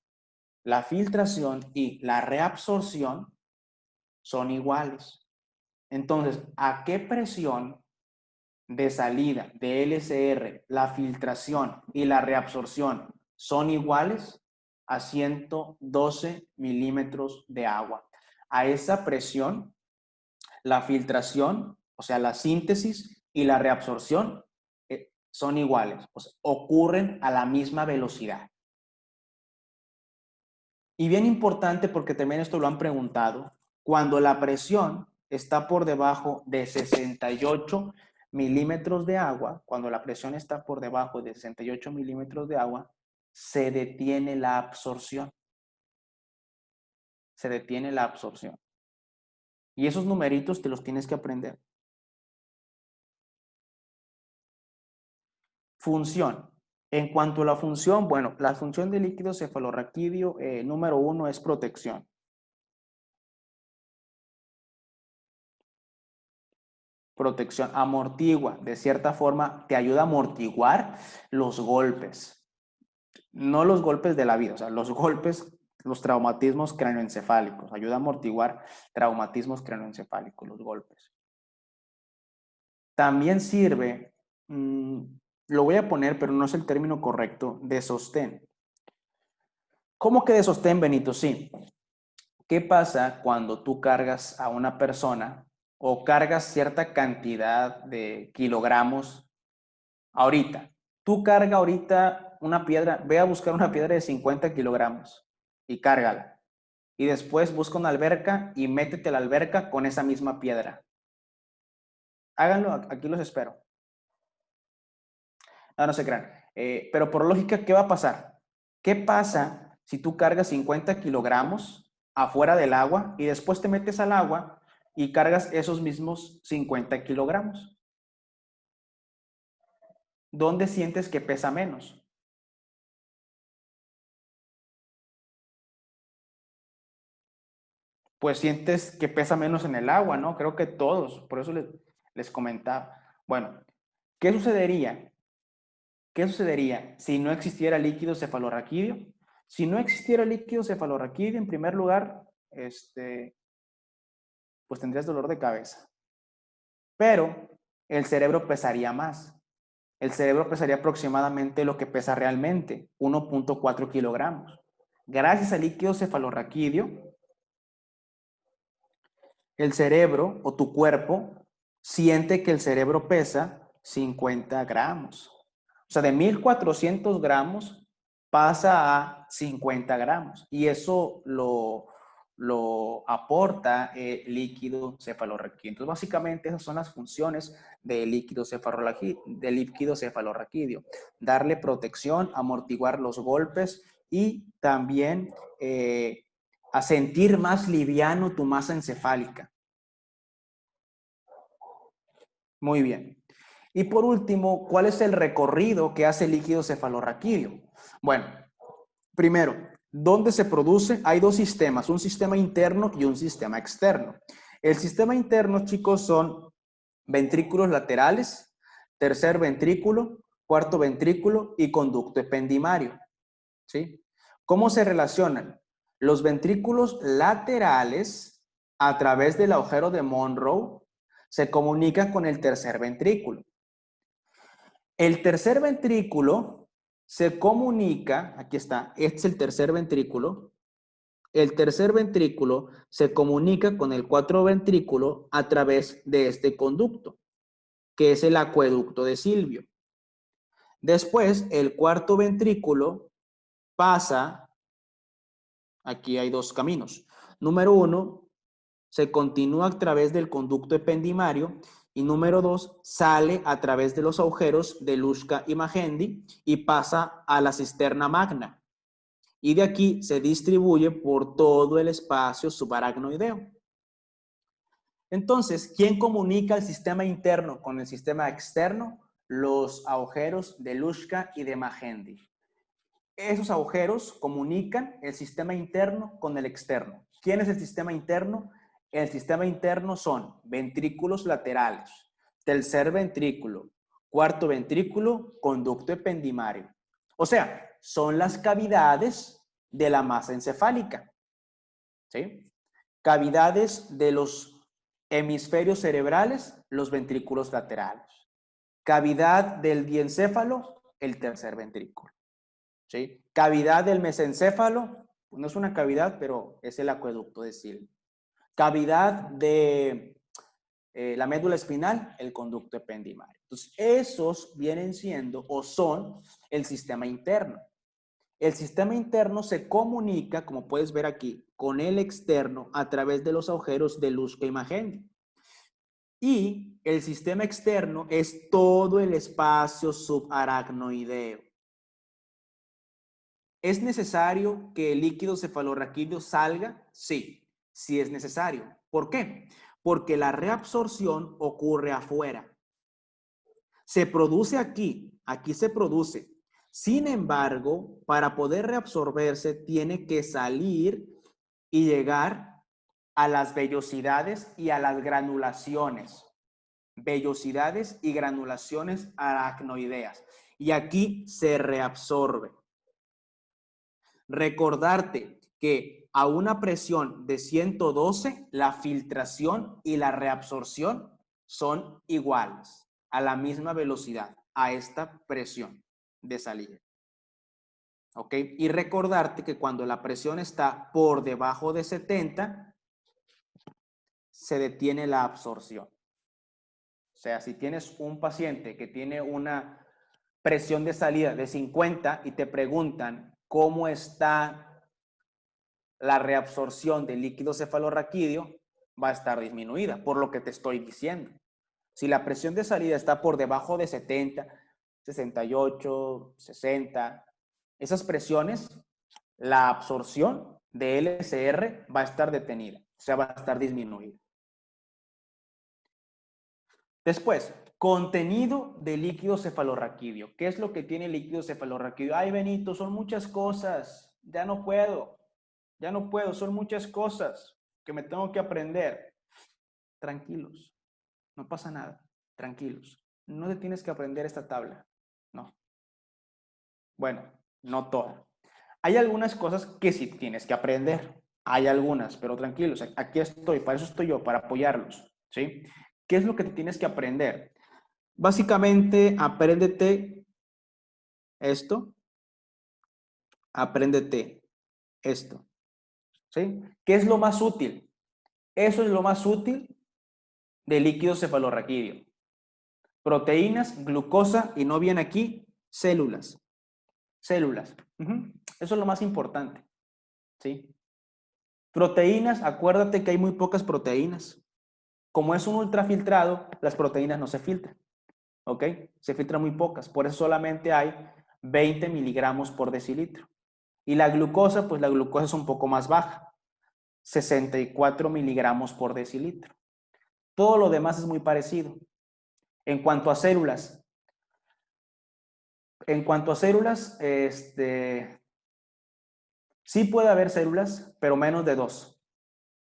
la filtración y la reabsorción son iguales. Entonces, ¿a qué presión de salida de LCR la filtración y la reabsorción son iguales? A 112 milímetros de agua. A esa presión, la filtración, o sea, la síntesis y la reabsorción son iguales, o sea, ocurren a la misma velocidad. Y bien importante, porque también esto lo han preguntado, cuando la presión está por debajo de 68 milímetros de agua, cuando la presión está por debajo de 68 milímetros de agua, se detiene la absorción. Se detiene la absorción. Y esos numeritos te los tienes que aprender. Función. En cuanto a la función, bueno, la función del líquido cefalorraquídeo, número 1 es protección. Protección, amortigua, de cierta forma te ayuda a amortiguar los golpes. No los golpes de la vida, o sea, los golpes, los traumatismos cráneoencefálicos. Ayuda a amortiguar traumatismos cráneoencefálicos, los golpes. También sirve, lo voy a poner, pero no es el término correcto, de sostén. ¿Cómo que de sostén, Benito? Sí. ¿Qué pasa cuando tú cargas a una persona o cargas cierta cantidad de kilogramos ahorita? Tú carga ahorita una piedra, ve a buscar una piedra de 50 kilogramos y cárgala. Y después busca una alberca y métete a la alberca con esa misma piedra. Háganlo, aquí los espero. No, no se crean. Pero por lógica, ¿qué va a pasar? ¿Qué pasa si tú cargas 50 kilogramos afuera del agua y después te metes al agua y cargas esos mismos 50 kilogramos? ¿Dónde sientes que pesa menos? Pues sientes que pesa menos en el agua, ¿no? Creo que todos, por eso les comentaba. Bueno, ¿qué sucedería? ¿Qué sucedería si no existiera líquido cefalorraquídeo? Si no existiera líquido cefalorraquídeo, en primer lugar, pues tendrías dolor de cabeza. Pero el cerebro pesaría más. El cerebro pesaría aproximadamente lo que pesa realmente, 1.4 kilogramos. Gracias al líquido cefalorraquídeo, el cerebro o tu cuerpo siente que el cerebro pesa 50 gramos. O sea, de 1.400 gramos pasa a 50 gramos. Y eso lo aporta el líquido cefalorraquídeo. Entonces, básicamente esas son las funciones del líquido cefalorraquídeo. Darle protección, amortiguar los golpes y también a sentir más liviano tu masa encefálica. Muy bien. Y por último, ¿cuál es el recorrido que hace el líquido cefalorraquídeo? Bueno, primero, ¿dónde se produce? Hay dos sistemas, un sistema interno y un sistema externo. El sistema interno, chicos, son ventrículos laterales, tercer ventrículo, cuarto ventrículo y conducto ependimario. ¿Sí? ¿Cómo se relacionan? Los ventrículos laterales, a través del agujero de Monroe, se comunican con el tercer ventrículo. El tercer ventrículo se comunica, aquí está, este es el tercer ventrículo. El tercer ventrículo se comunica con el cuarto ventrículo a través de este conducto, que es el acueducto de Silvio. Después, el cuarto ventrículo pasa, aquí hay dos caminos. Número 1, se continúa a través del conducto ependimario y número 2, sale a través de los agujeros de Luschka y Magendie y pasa a la cisterna magna. Y de aquí se distribuye por todo el espacio subaracnoideo. Entonces, ¿quién comunica el sistema interno con el sistema externo? Los agujeros de Luschka y de Magendie. Esos agujeros comunican el sistema interno con el externo. ¿Quién es el sistema interno? El sistema interno son ventrículos laterales, tercer ventrículo, cuarto ventrículo, conducto ependimario. O sea, son las cavidades de la masa encefálica. ¿Sí? Cavidades de los hemisferios cerebrales, los ventrículos laterales. Cavidad del diencéfalo, el tercer ventrículo. ¿Sí? Cavidad del mesencéfalo, no es una cavidad, pero es el acueducto de Silvio. Cavidad de la médula espinal, el conducto ependimario. Entonces, esos vienen siendo o son el sistema interno. El sistema interno se comunica, como puedes ver aquí, con el externo a través de los agujeros de Luschka y Magendie. Y el sistema externo es todo el espacio subaracnoideo. ¿Es necesario que el líquido cefalorraquídeo salga? Sí, sí es necesario. ¿Por qué? Porque la reabsorción ocurre afuera. Se produce aquí, aquí se produce. Sin embargo, para poder reabsorberse, tiene que salir y llegar a las vellosidades y a las granulaciones. Vellosidades y granulaciones aracnoideas. Y aquí se reabsorbe. Recordarte que a una presión de 112, la filtración y la reabsorción son iguales, a la misma velocidad, a esta presión de salida. ¿Ok? Y recordarte que cuando la presión está por debajo de 70, se detiene la absorción. O sea, si tienes un paciente que tiene una presión de salida de 50 y te preguntan cómo está la reabsorción del líquido cefalorraquídeo, va a estar disminuida, por lo que te estoy diciendo. Si la presión de salida está por debajo de 70, 68, 60, esas presiones, la absorción de LCR va a estar detenida, o sea, va a estar disminuida. Después, contenido de líquido cefalorraquídeo. ¿Qué es lo que tiene el líquido cefalorraquídeo? Ay, Benito, son muchas cosas, ya no puedo, son muchas cosas que me tengo que aprender. Tranquilos, no pasa nada, tranquilos. No te tienes que aprender esta tabla, no. Bueno, no toda. Hay algunas cosas que sí tienes que aprender, hay algunas, pero tranquilos, aquí estoy, para eso estoy yo, para apoyarlos, ¿sí? ¿Qué es lo que te tienes que aprender? Básicamente, apréndete esto, apréndete esto, ¿sí? ¿Qué es lo más útil? Eso es lo más útil del líquido cefalorraquídeo. Proteínas, glucosa y no viene aquí, células. Células. Eso es lo más importante, ¿sí? Proteínas, acuérdate que hay muy pocas proteínas. Como es un ultrafiltrado, las proteínas no se filtran, ¿ok? Se filtran muy pocas, por eso solamente hay 20 miligramos por decilitro. Y la glucosa, pues la glucosa es un poco más baja, 64 miligramos por decilitro. Todo lo demás es muy parecido. En cuanto a células, sí puede haber células, pero menos de 2.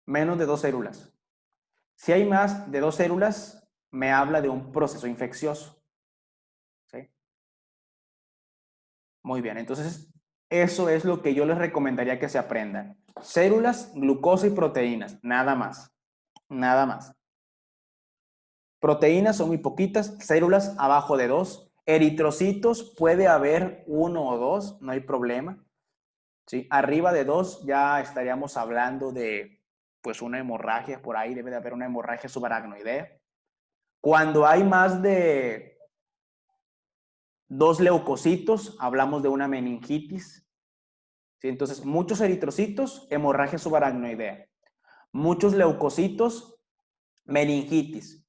Menos de 2 células. Si hay más de 2 células, me habla de un proceso infeccioso. ¿Sí? Muy bien, entonces eso es lo que yo les recomendaría que se aprendan. Células, glucosa y proteínas, nada más. Nada más. Proteínas son muy poquitas, células abajo de 2. Eritrocitos puede haber 1 o 2, no hay problema. ¿Sí? Arriba de 2 ya estaríamos hablando de pues una hemorragia, por ahí debe de haber una hemorragia subaracnoidea. Cuando hay más de 2 leucocitos, hablamos de una meningitis. ¿Sí? Entonces, muchos eritrocitos, hemorragia subaracnoidea. Muchos leucocitos, meningitis.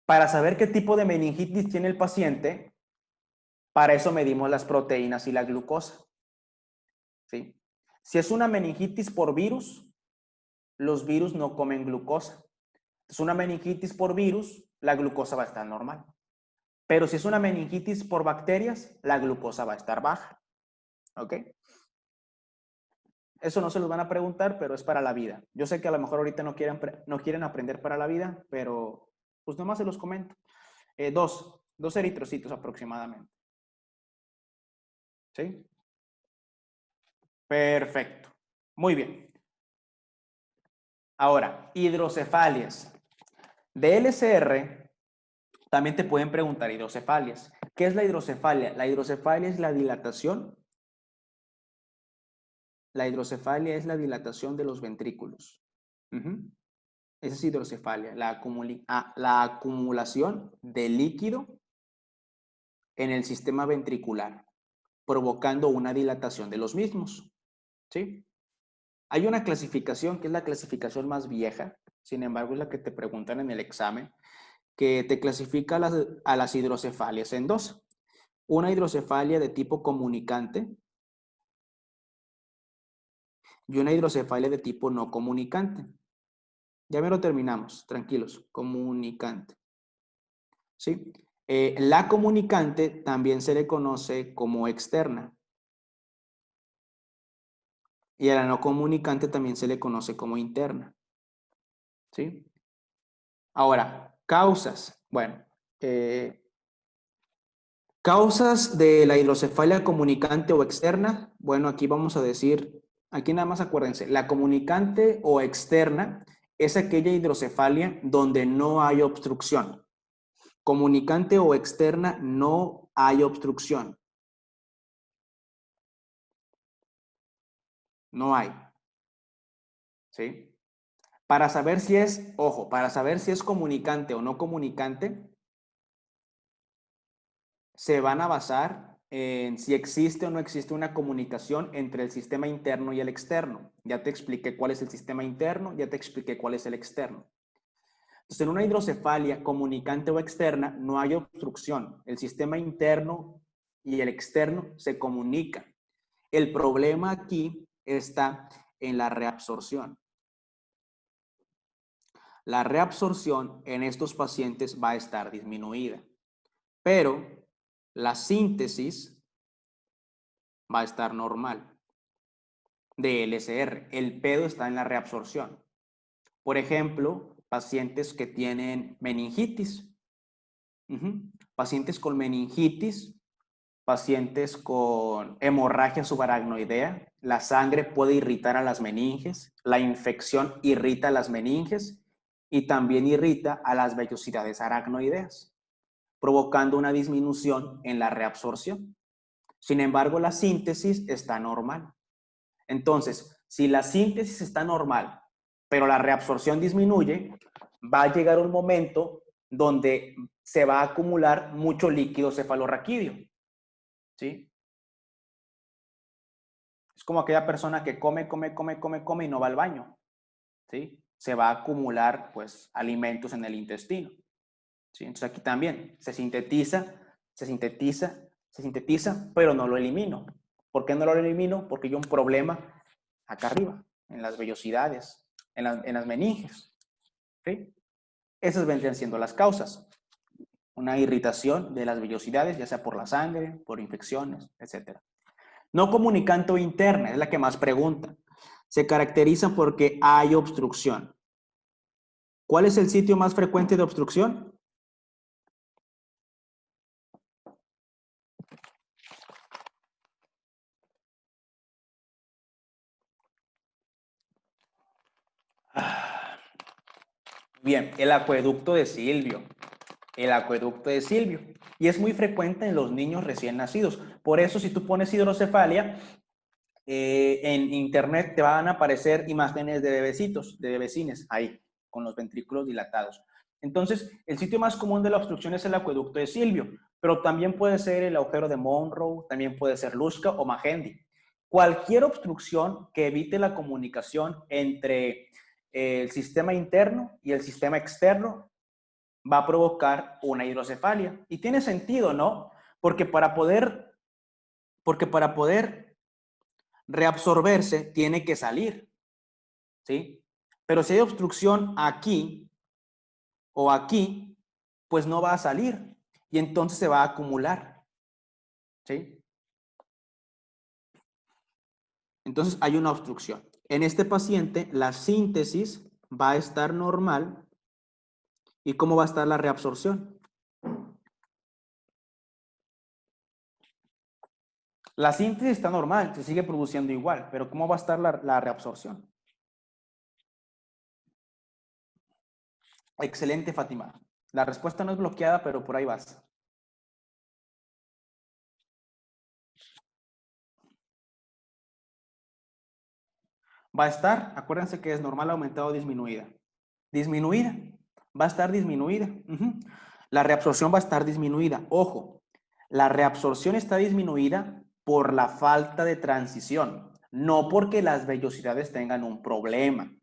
Para saber qué tipo de meningitis tiene el paciente, para eso medimos las proteínas y la glucosa. ¿Sí? Si es una meningitis por virus, los virus no comen glucosa. Es una meningitis por virus, la glucosa va a estar normal. Pero si es una meningitis por bacterias, la glucosa va a estar baja. ¿Ok? Eso no se los van a preguntar, pero es para la vida. Yo sé que a lo mejor ahorita no quieren aprender para la vida, pero pues nomás se los comento. Dos eritrocitos aproximadamente. ¿Sí? Perfecto. Muy bien. Ahora, hidrocefalias. De LCR, también te pueden preguntar hidrocefalias. ¿Qué es la hidrocefalia? La hidrocefalia es la dilatación. La hidrocefalia es la dilatación de los ventrículos. Esa es hidrocefalia, la acumulación de líquido en el sistema ventricular, provocando una dilatación de los mismos. ¿Sí? Hay una clasificación que es la clasificación más vieja, sin embargo es la que te preguntan en el examen, que te clasifica a las hidrocefalias en dos. Una hidrocefalia de tipo comunicante, y una hidrocefalia de tipo no comunicante. Ya me lo terminamos, tranquilos, comunicante. ¿Sí? La comunicante también se le conoce como externa. Y a la no comunicante también se le conoce como interna. ¿Sí? Ahora, causas. Bueno, causas de la hidrocefalia comunicante o externa. Bueno, aquí vamos a decir, aquí nada más acuérdense, la comunicante o externa es aquella hidrocefalia donde no hay obstrucción. Comunicante o externa no hay obstrucción. No hay. ¿Sí? Para saber si es, ojo, para saber si es comunicante o no comunicante, se van a basar en si existe o no existe una comunicación entre el sistema interno y el externo. Ya te expliqué cuál es el sistema interno, ya te expliqué cuál es el externo. Entonces, en una hidrocefalia comunicante o externa no hay obstrucción. El sistema interno y el externo se comunican. El problema aquí está en la reabsorción. La reabsorción en estos pacientes va a estar disminuida, pero la síntesis va a estar normal de LSR. El pedo está en la reabsorción. Por ejemplo, pacientes que tienen meningitis. Pacientes con meningitis, pacientes con hemorragia subaracnoidea. La sangre puede irritar a las meninges, la infección irrita a las meninges y también irrita a las vellosidades aracnoideas, provocando una disminución en la reabsorción. Sin embargo, la síntesis está normal. Entonces, si la síntesis está normal, pero la reabsorción disminuye, va a llegar un momento donde se va a acumular mucho líquido cefalorraquídeo. ¿Sí? Es como aquella persona que come y no va al baño. ¿Sí? Se va a acumular, pues, alimentos en el intestino. ¿Sí? Entonces aquí también se sintetiza, pero no lo elimino. ¿Por qué no lo elimino? Porque hay un problema acá arriba, en las vellosidades, en las meninges. ¿Sí? Esas vendrían siendo las causas. Una irritación de las vellosidades, ya sea por la sangre, por infecciones, etc. No comunicante o interna, es la que más pregunta. Se caracteriza porque hay obstrucción. ¿Cuál es el sitio más frecuente de obstrucción? Bien, el acueducto de Silvio. El acueducto de Silvio. Y es muy frecuente en los niños recién nacidos. Por eso, si tú pones hidrocefalia, en internet te van a aparecer imágenes de bebecitos, de bebecines, ahí, con los ventrículos dilatados. Entonces, el sitio más común de la obstrucción es el acueducto de Silvio, pero también puede ser el agujero de Monroe, también puede ser Luska o Magendie. Cualquier obstrucción que evite la comunicación entre el sistema interno y el sistema externo va a provocar una hidrocefalia. Y tiene sentido, ¿no? Porque para poder reabsorberse tiene que salir, ¿sí? Pero si hay obstrucción aquí o aquí, pues no va a salir y entonces se va a acumular, ¿sí? Entonces hay una obstrucción. En este paciente la síntesis va a estar normal. ¿Y cómo va a estar la reabsorción? La síntesis está normal, se sigue produciendo igual, pero ¿cómo va a estar la reabsorción? Excelente, Fátima. La respuesta no es bloqueada, pero por ahí vas. Va a estar, acuérdense que es normal, aumentada o disminuida. Disminuida, va a estar disminuida. La reabsorción va a estar disminuida. Ojo, la reabsorción está disminuida por la falta de transición, no porque las vellosidades tengan un problema.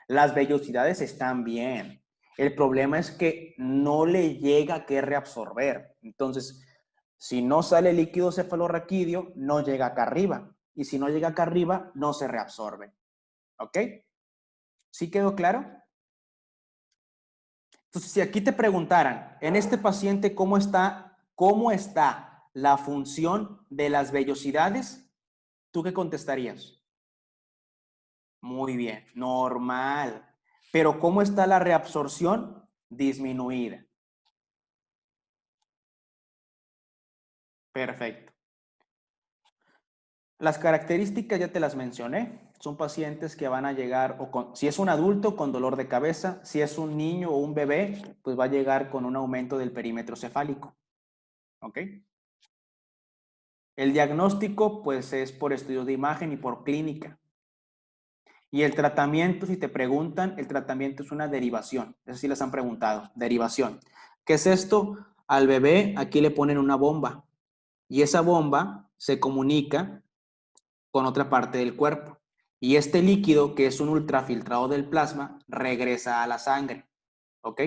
Las vellosidades están bien. El problema es que no le llega que reabsorber. Entonces, si no sale líquido cefalorraquídeo, no llega acá arriba. y si no llega acá arriba, no se reabsorbe. ¿Ok? ¿Sí quedó claro? Entonces, si aquí te preguntaran, en este paciente, cómo está la función de las vellosidades? ¿Tú qué contestarías? Muy bien, normal. Pero ¿cómo está la reabsorción? Disminuida. Perfecto. Las características ya te las mencioné. Son pacientes que van a llegar, si es un adulto, con dolor de cabeza. Si es un niño o un bebé, pues va a llegar con un aumento del perímetro cefálico. ¿Ok? El diagnóstico, pues es por estudios de imagen y por clínica. Y el tratamiento, si te preguntan, el tratamiento es una derivación. Eso sí les han preguntado, derivación. ¿Qué es esto? Al bebé aquí le ponen una bomba y esa bomba se comunica con otra parte del cuerpo. Y este líquido, que es un ultrafiltrado del plasma, regresa a la sangre. ¿Ok?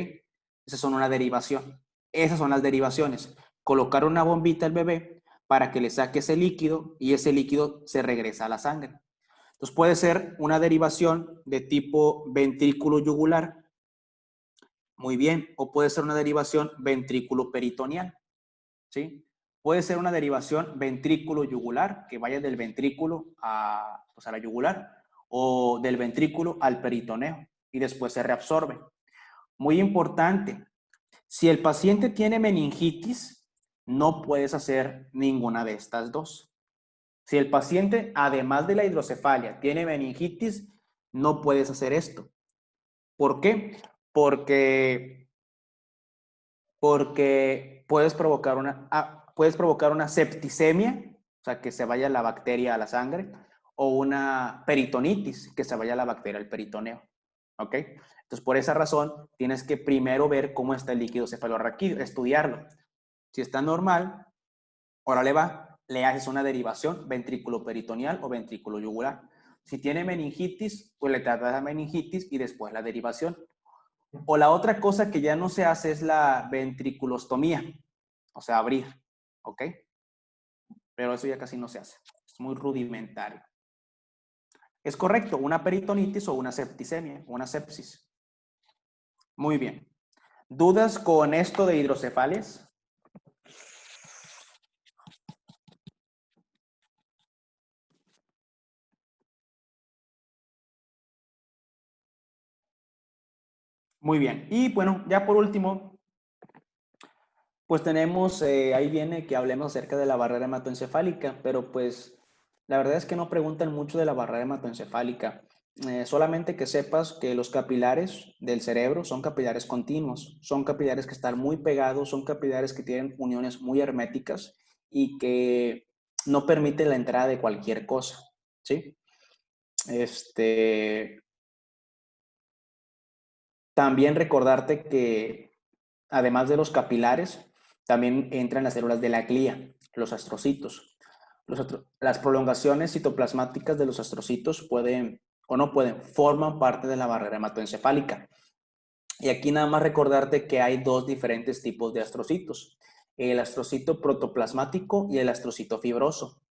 Esas son una derivación. Esas son las derivaciones. Colocar una bombita al bebé para que le saque ese líquido y ese líquido se regresa a la sangre. Entonces puede ser una derivación de tipo ventrículo yugular, muy bien, o puede ser una derivación ventrículo peritoneal, ¿sí? Puede ser una derivación ventrículo yugular, que vaya del ventrículo a la yugular, o del ventrículo al peritoneo, y después se reabsorbe. Muy importante, si el paciente tiene meningitis, no puedes hacer ninguna de estas dos. Si el paciente, además de la hidrocefalia, tiene meningitis, no puedes hacer esto. ¿Por qué? Porque, porque puedes provocar una septicemia, o sea, que se vaya la bacteria a la sangre, o una peritonitis, que se vaya la bacteria al peritoneo. ¿Ok? Entonces, por esa razón, tienes que primero ver cómo está el líquido cefalorraquídeo, estudiarlo. Si está normal, ahora le haces una derivación ventrículo peritoneal o ventrículo yugular. Si tiene meningitis, pues le tratas la meningitis y después la derivación. O la otra cosa que ya no se hace es la ventriculostomía, o sea, abrir, ¿ok? Pero eso ya casi no se hace, es muy rudimentario. Es correcto, una peritonitis o una septicemia, una sepsis. Muy bien. ¿Dudas con esto de hidrocefalias? Muy bien. Y bueno, ya por último, pues tenemos, ahí viene que hablemos acerca de la barrera hematoencefálica, pero pues la verdad es que no preguntan mucho de la barrera hematoencefálica. Solamente que sepas que los capilares del cerebro son capilares continuos, son capilares que están muy pegados, son capilares que tienen uniones muy herméticas y que no permiten la entrada de cualquier cosa, ¿sí? También recordarte que además de los capilares, también entran las células de la glía, los astrocitos. Las prolongaciones citoplasmáticas de los astrocitos pueden o no pueden, forman parte de la barrera hematoencefálica. Y aquí nada más recordarte que hay dos diferentes tipos de astrocitos, el astrocito protoplasmático y el astrocito fibroso.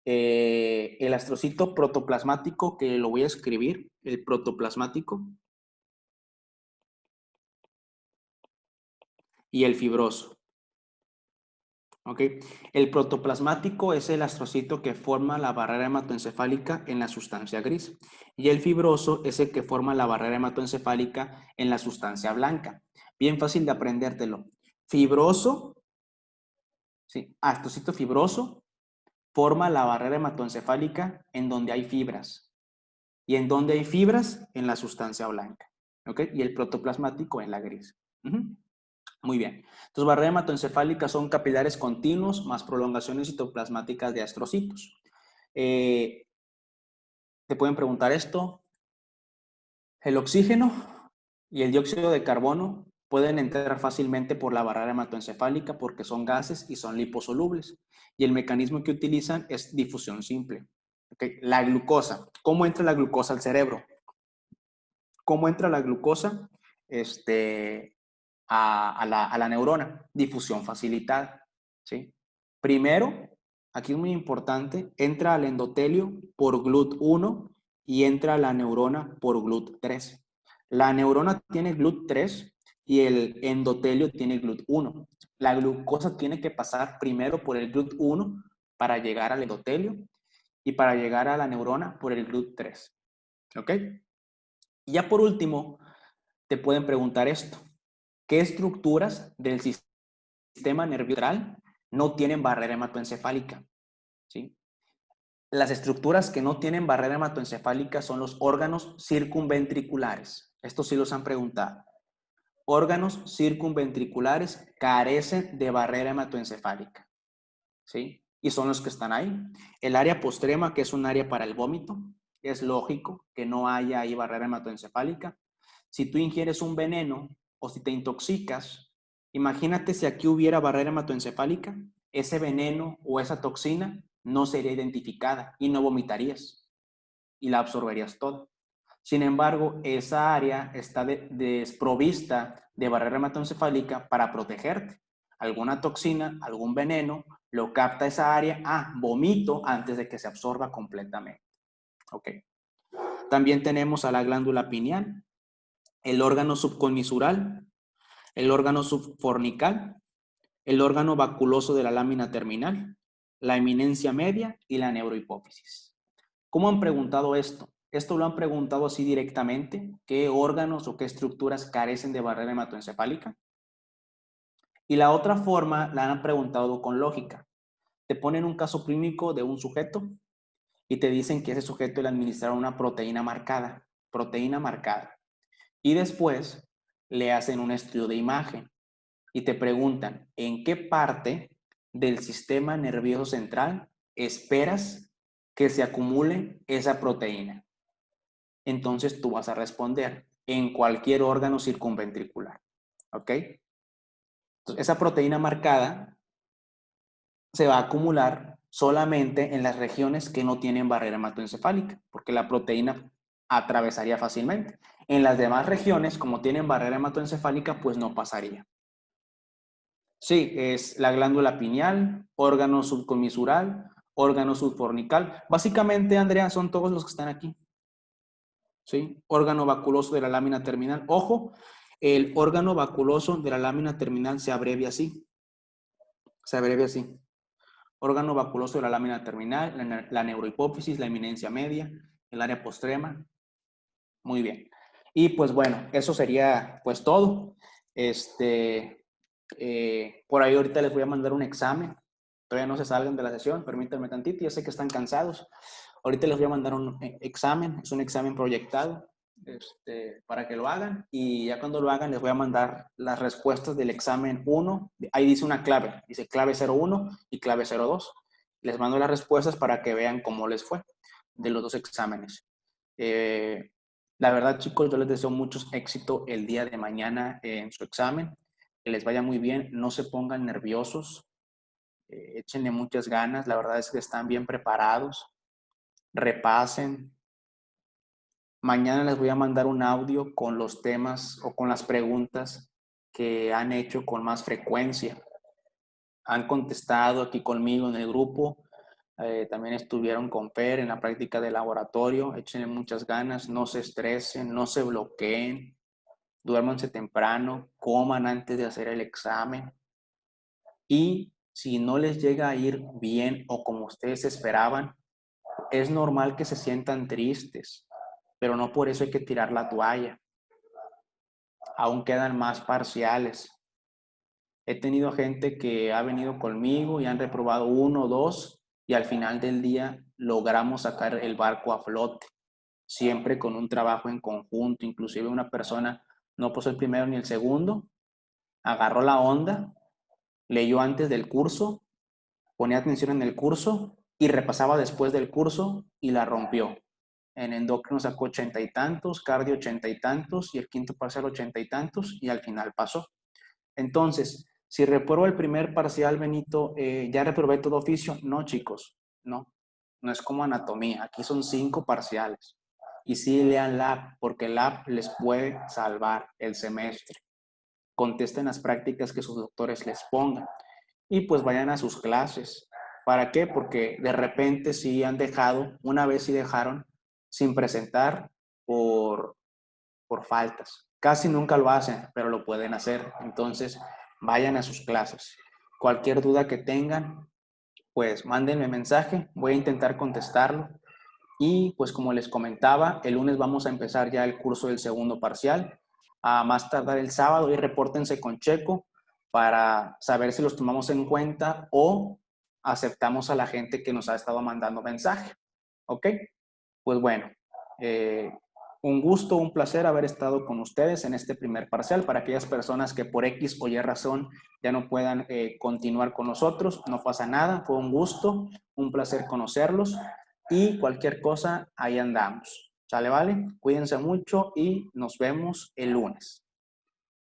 El astrocito protoplasmático, que lo voy a escribir, el protoplasmático, y el fibroso. ¿Ok? El protoplasmático es el astrocito que forma la barrera hematoencefálica en la sustancia gris y el fibroso es el que forma la barrera hematoencefálica en la sustancia blanca. Bien fácil de aprendértelo. Fibroso, sí, astrocito fibroso forma la barrera hematoencefálica en donde hay fibras y en donde hay fibras en la sustancia blanca. ¿Ok? Y el protoplasmático en la gris. Muy bien. Entonces, barrera hematoencefálica son capilares continuos más prolongaciones citoplasmáticas de astrocitos. Te pueden preguntar esto. El oxígeno y el dióxido de carbono pueden entrar fácilmente por la barrera hematoencefálica porque son gases y son liposolubles. Y el mecanismo que utilizan es difusión simple. ¿Okay? La glucosa. ¿Cómo entra la glucosa al cerebro? ¿Cómo entra la glucosa? A la neurona, difusión facilitada, ¿sí? Primero, aquí es muy importante, entra al endotelio por GLUT1 y entra a la neurona por GLUT3. La neurona tiene GLUT3 y el endotelio tiene GLUT1. La glucosa tiene que pasar primero por el GLUT1 para llegar al endotelio y para llegar a la neurona por el GLUT3. ¿Ok? Y ya por último, te pueden preguntar esto. ¿Qué estructuras del sistema nervioso central no tienen barrera hematoencefálica? ¿Sí? Las estructuras que no tienen barrera hematoencefálica son los órganos circunventriculares. Estos sí los han preguntado. Órganos circunventriculares carecen de barrera hematoencefálica. ¿Sí? Y son los que están ahí. El área postrema, que es un área para el vómito, es lógico que no haya ahí barrera hematoencefálica. Si tú ingieres un veneno o si te intoxicas, imagínate si aquí hubiera barrera hematoencefálica, ese veneno o esa toxina no sería identificada y no vomitarías y la absorberías toda. Sin embargo, esa área está desprovista de barrera hematoencefálica para protegerte. Alguna toxina, algún veneno, lo capta esa área, vomito antes de que se absorba completamente. Ok. También tenemos a la glándula pineal, el órgano subconmisural, el órgano subfornical, el órgano vaculoso de la lámina terminal, la eminencia media y la neurohipófisis. ¿Cómo han preguntado esto? Esto lo han preguntado así directamente. ¿Qué órganos o qué estructuras carecen de barrera hematoencefálica? Y la otra forma la han preguntado con lógica. Te ponen un caso clínico de un sujeto y te dicen que ese sujeto le administraron una proteína marcada. Proteína marcada. Y después le hacen un estudio de imagen y te preguntan en qué parte del sistema nervioso central esperas que se acumule esa proteína. Entonces tú vas a responder en cualquier órgano circunventricular. ¿Ok? Entonces, esa proteína marcada se va a acumular solamente en las regiones que no tienen barrera hematoencefálica, porque la proteína atravesaría fácilmente. En las demás regiones, como tienen barrera hematoencefálica, pues no pasaría. Sí, es la glándula pineal, órgano subconmisural, órgano subfornical. Básicamente, Andrea, son todos los que están aquí. ¿Sí? Órgano vaculoso de la lámina terminal. Ojo, el órgano vaculoso de la lámina terminal se abrevia así. Se abrevia así. Órgano vaculoso de la lámina terminal, la neurohipófisis, la eminencia media, el área postrema. Muy bien. Y pues bueno, eso sería pues todo. Por ahí ahorita les voy a mandar un examen. Todavía no se salgan de la sesión, permítanme tantito, ya sé que están cansados. Ahorita les voy a mandar un examen, es un examen proyectado para que lo hagan y ya cuando lo hagan les voy a mandar las respuestas del examen 1. Ahí dice una clave, dice clave 01 y clave 02. Les mando las respuestas para que vean cómo les fue de los dos exámenes. La verdad, chicos, yo les deseo mucho éxito el día de mañana en su examen. Que les vaya muy bien, no se pongan nerviosos, échenle muchas ganas, la verdad es que están bien preparados, repasen. Mañana les voy a mandar un audio con los temas o con las preguntas que han hecho con más frecuencia. Han contestado aquí conmigo en el grupo, también estuvieron con Per en la práctica de laboratorio. Échenle muchas ganas, no se estresen, no se bloqueen, duérmanse temprano, coman antes de hacer el examen. Y si no les llega a ir bien o como ustedes esperaban, es normal que se sientan tristes, pero no por eso hay que tirar la toalla. Aún quedan más parciales. He tenido gente que ha venido conmigo y han reprobado 1 o 2 y al final del día logramos sacar el barco a flote, siempre con un trabajo en conjunto. Inclusive una persona no puso el primero ni el segundo, agarró la onda, leyó antes del curso, ponía atención en el curso y repasaba después del curso y la rompió. En endocrino sacó 80 y tantos, cardio 80 y tantos y el quinto parcial 80 y tantos y al final pasó. Entonces, si repruebo el primer parcial, Benito, ¿ya reprobé todo oficio? No, chicos, no. No es como anatomía. Aquí son 5 parciales. Y sí lean lab, porque lab les puede salvar el semestre. Contesten las prácticas que sus doctores les pongan. Y pues vayan a sus clases. ¿Para qué? Porque de repente sí han dejado, una vez sí dejaron sin presentar por faltas. Casi nunca lo hacen, pero lo pueden hacer. Entonces, vayan a sus clases. Cualquier duda que tengan, pues mándenme mensaje, voy a intentar contestarlo. Y pues como les comentaba, el lunes vamos a empezar ya el curso del segundo parcial. A más tardar el sábado y repórtense con Checo para saber si los tomamos en cuenta o aceptamos a la gente que nos ha estado mandando mensaje. ¿Ok? Pues bueno, eh, un gusto, un placer haber estado con ustedes en este primer parcial. Para aquellas personas que por X o Y razón ya no puedan continuar con nosotros, no pasa nada, fue un gusto, un placer conocerlos y cualquier cosa, ahí andamos. ¿Sale, vale? Cuídense mucho y nos vemos el lunes.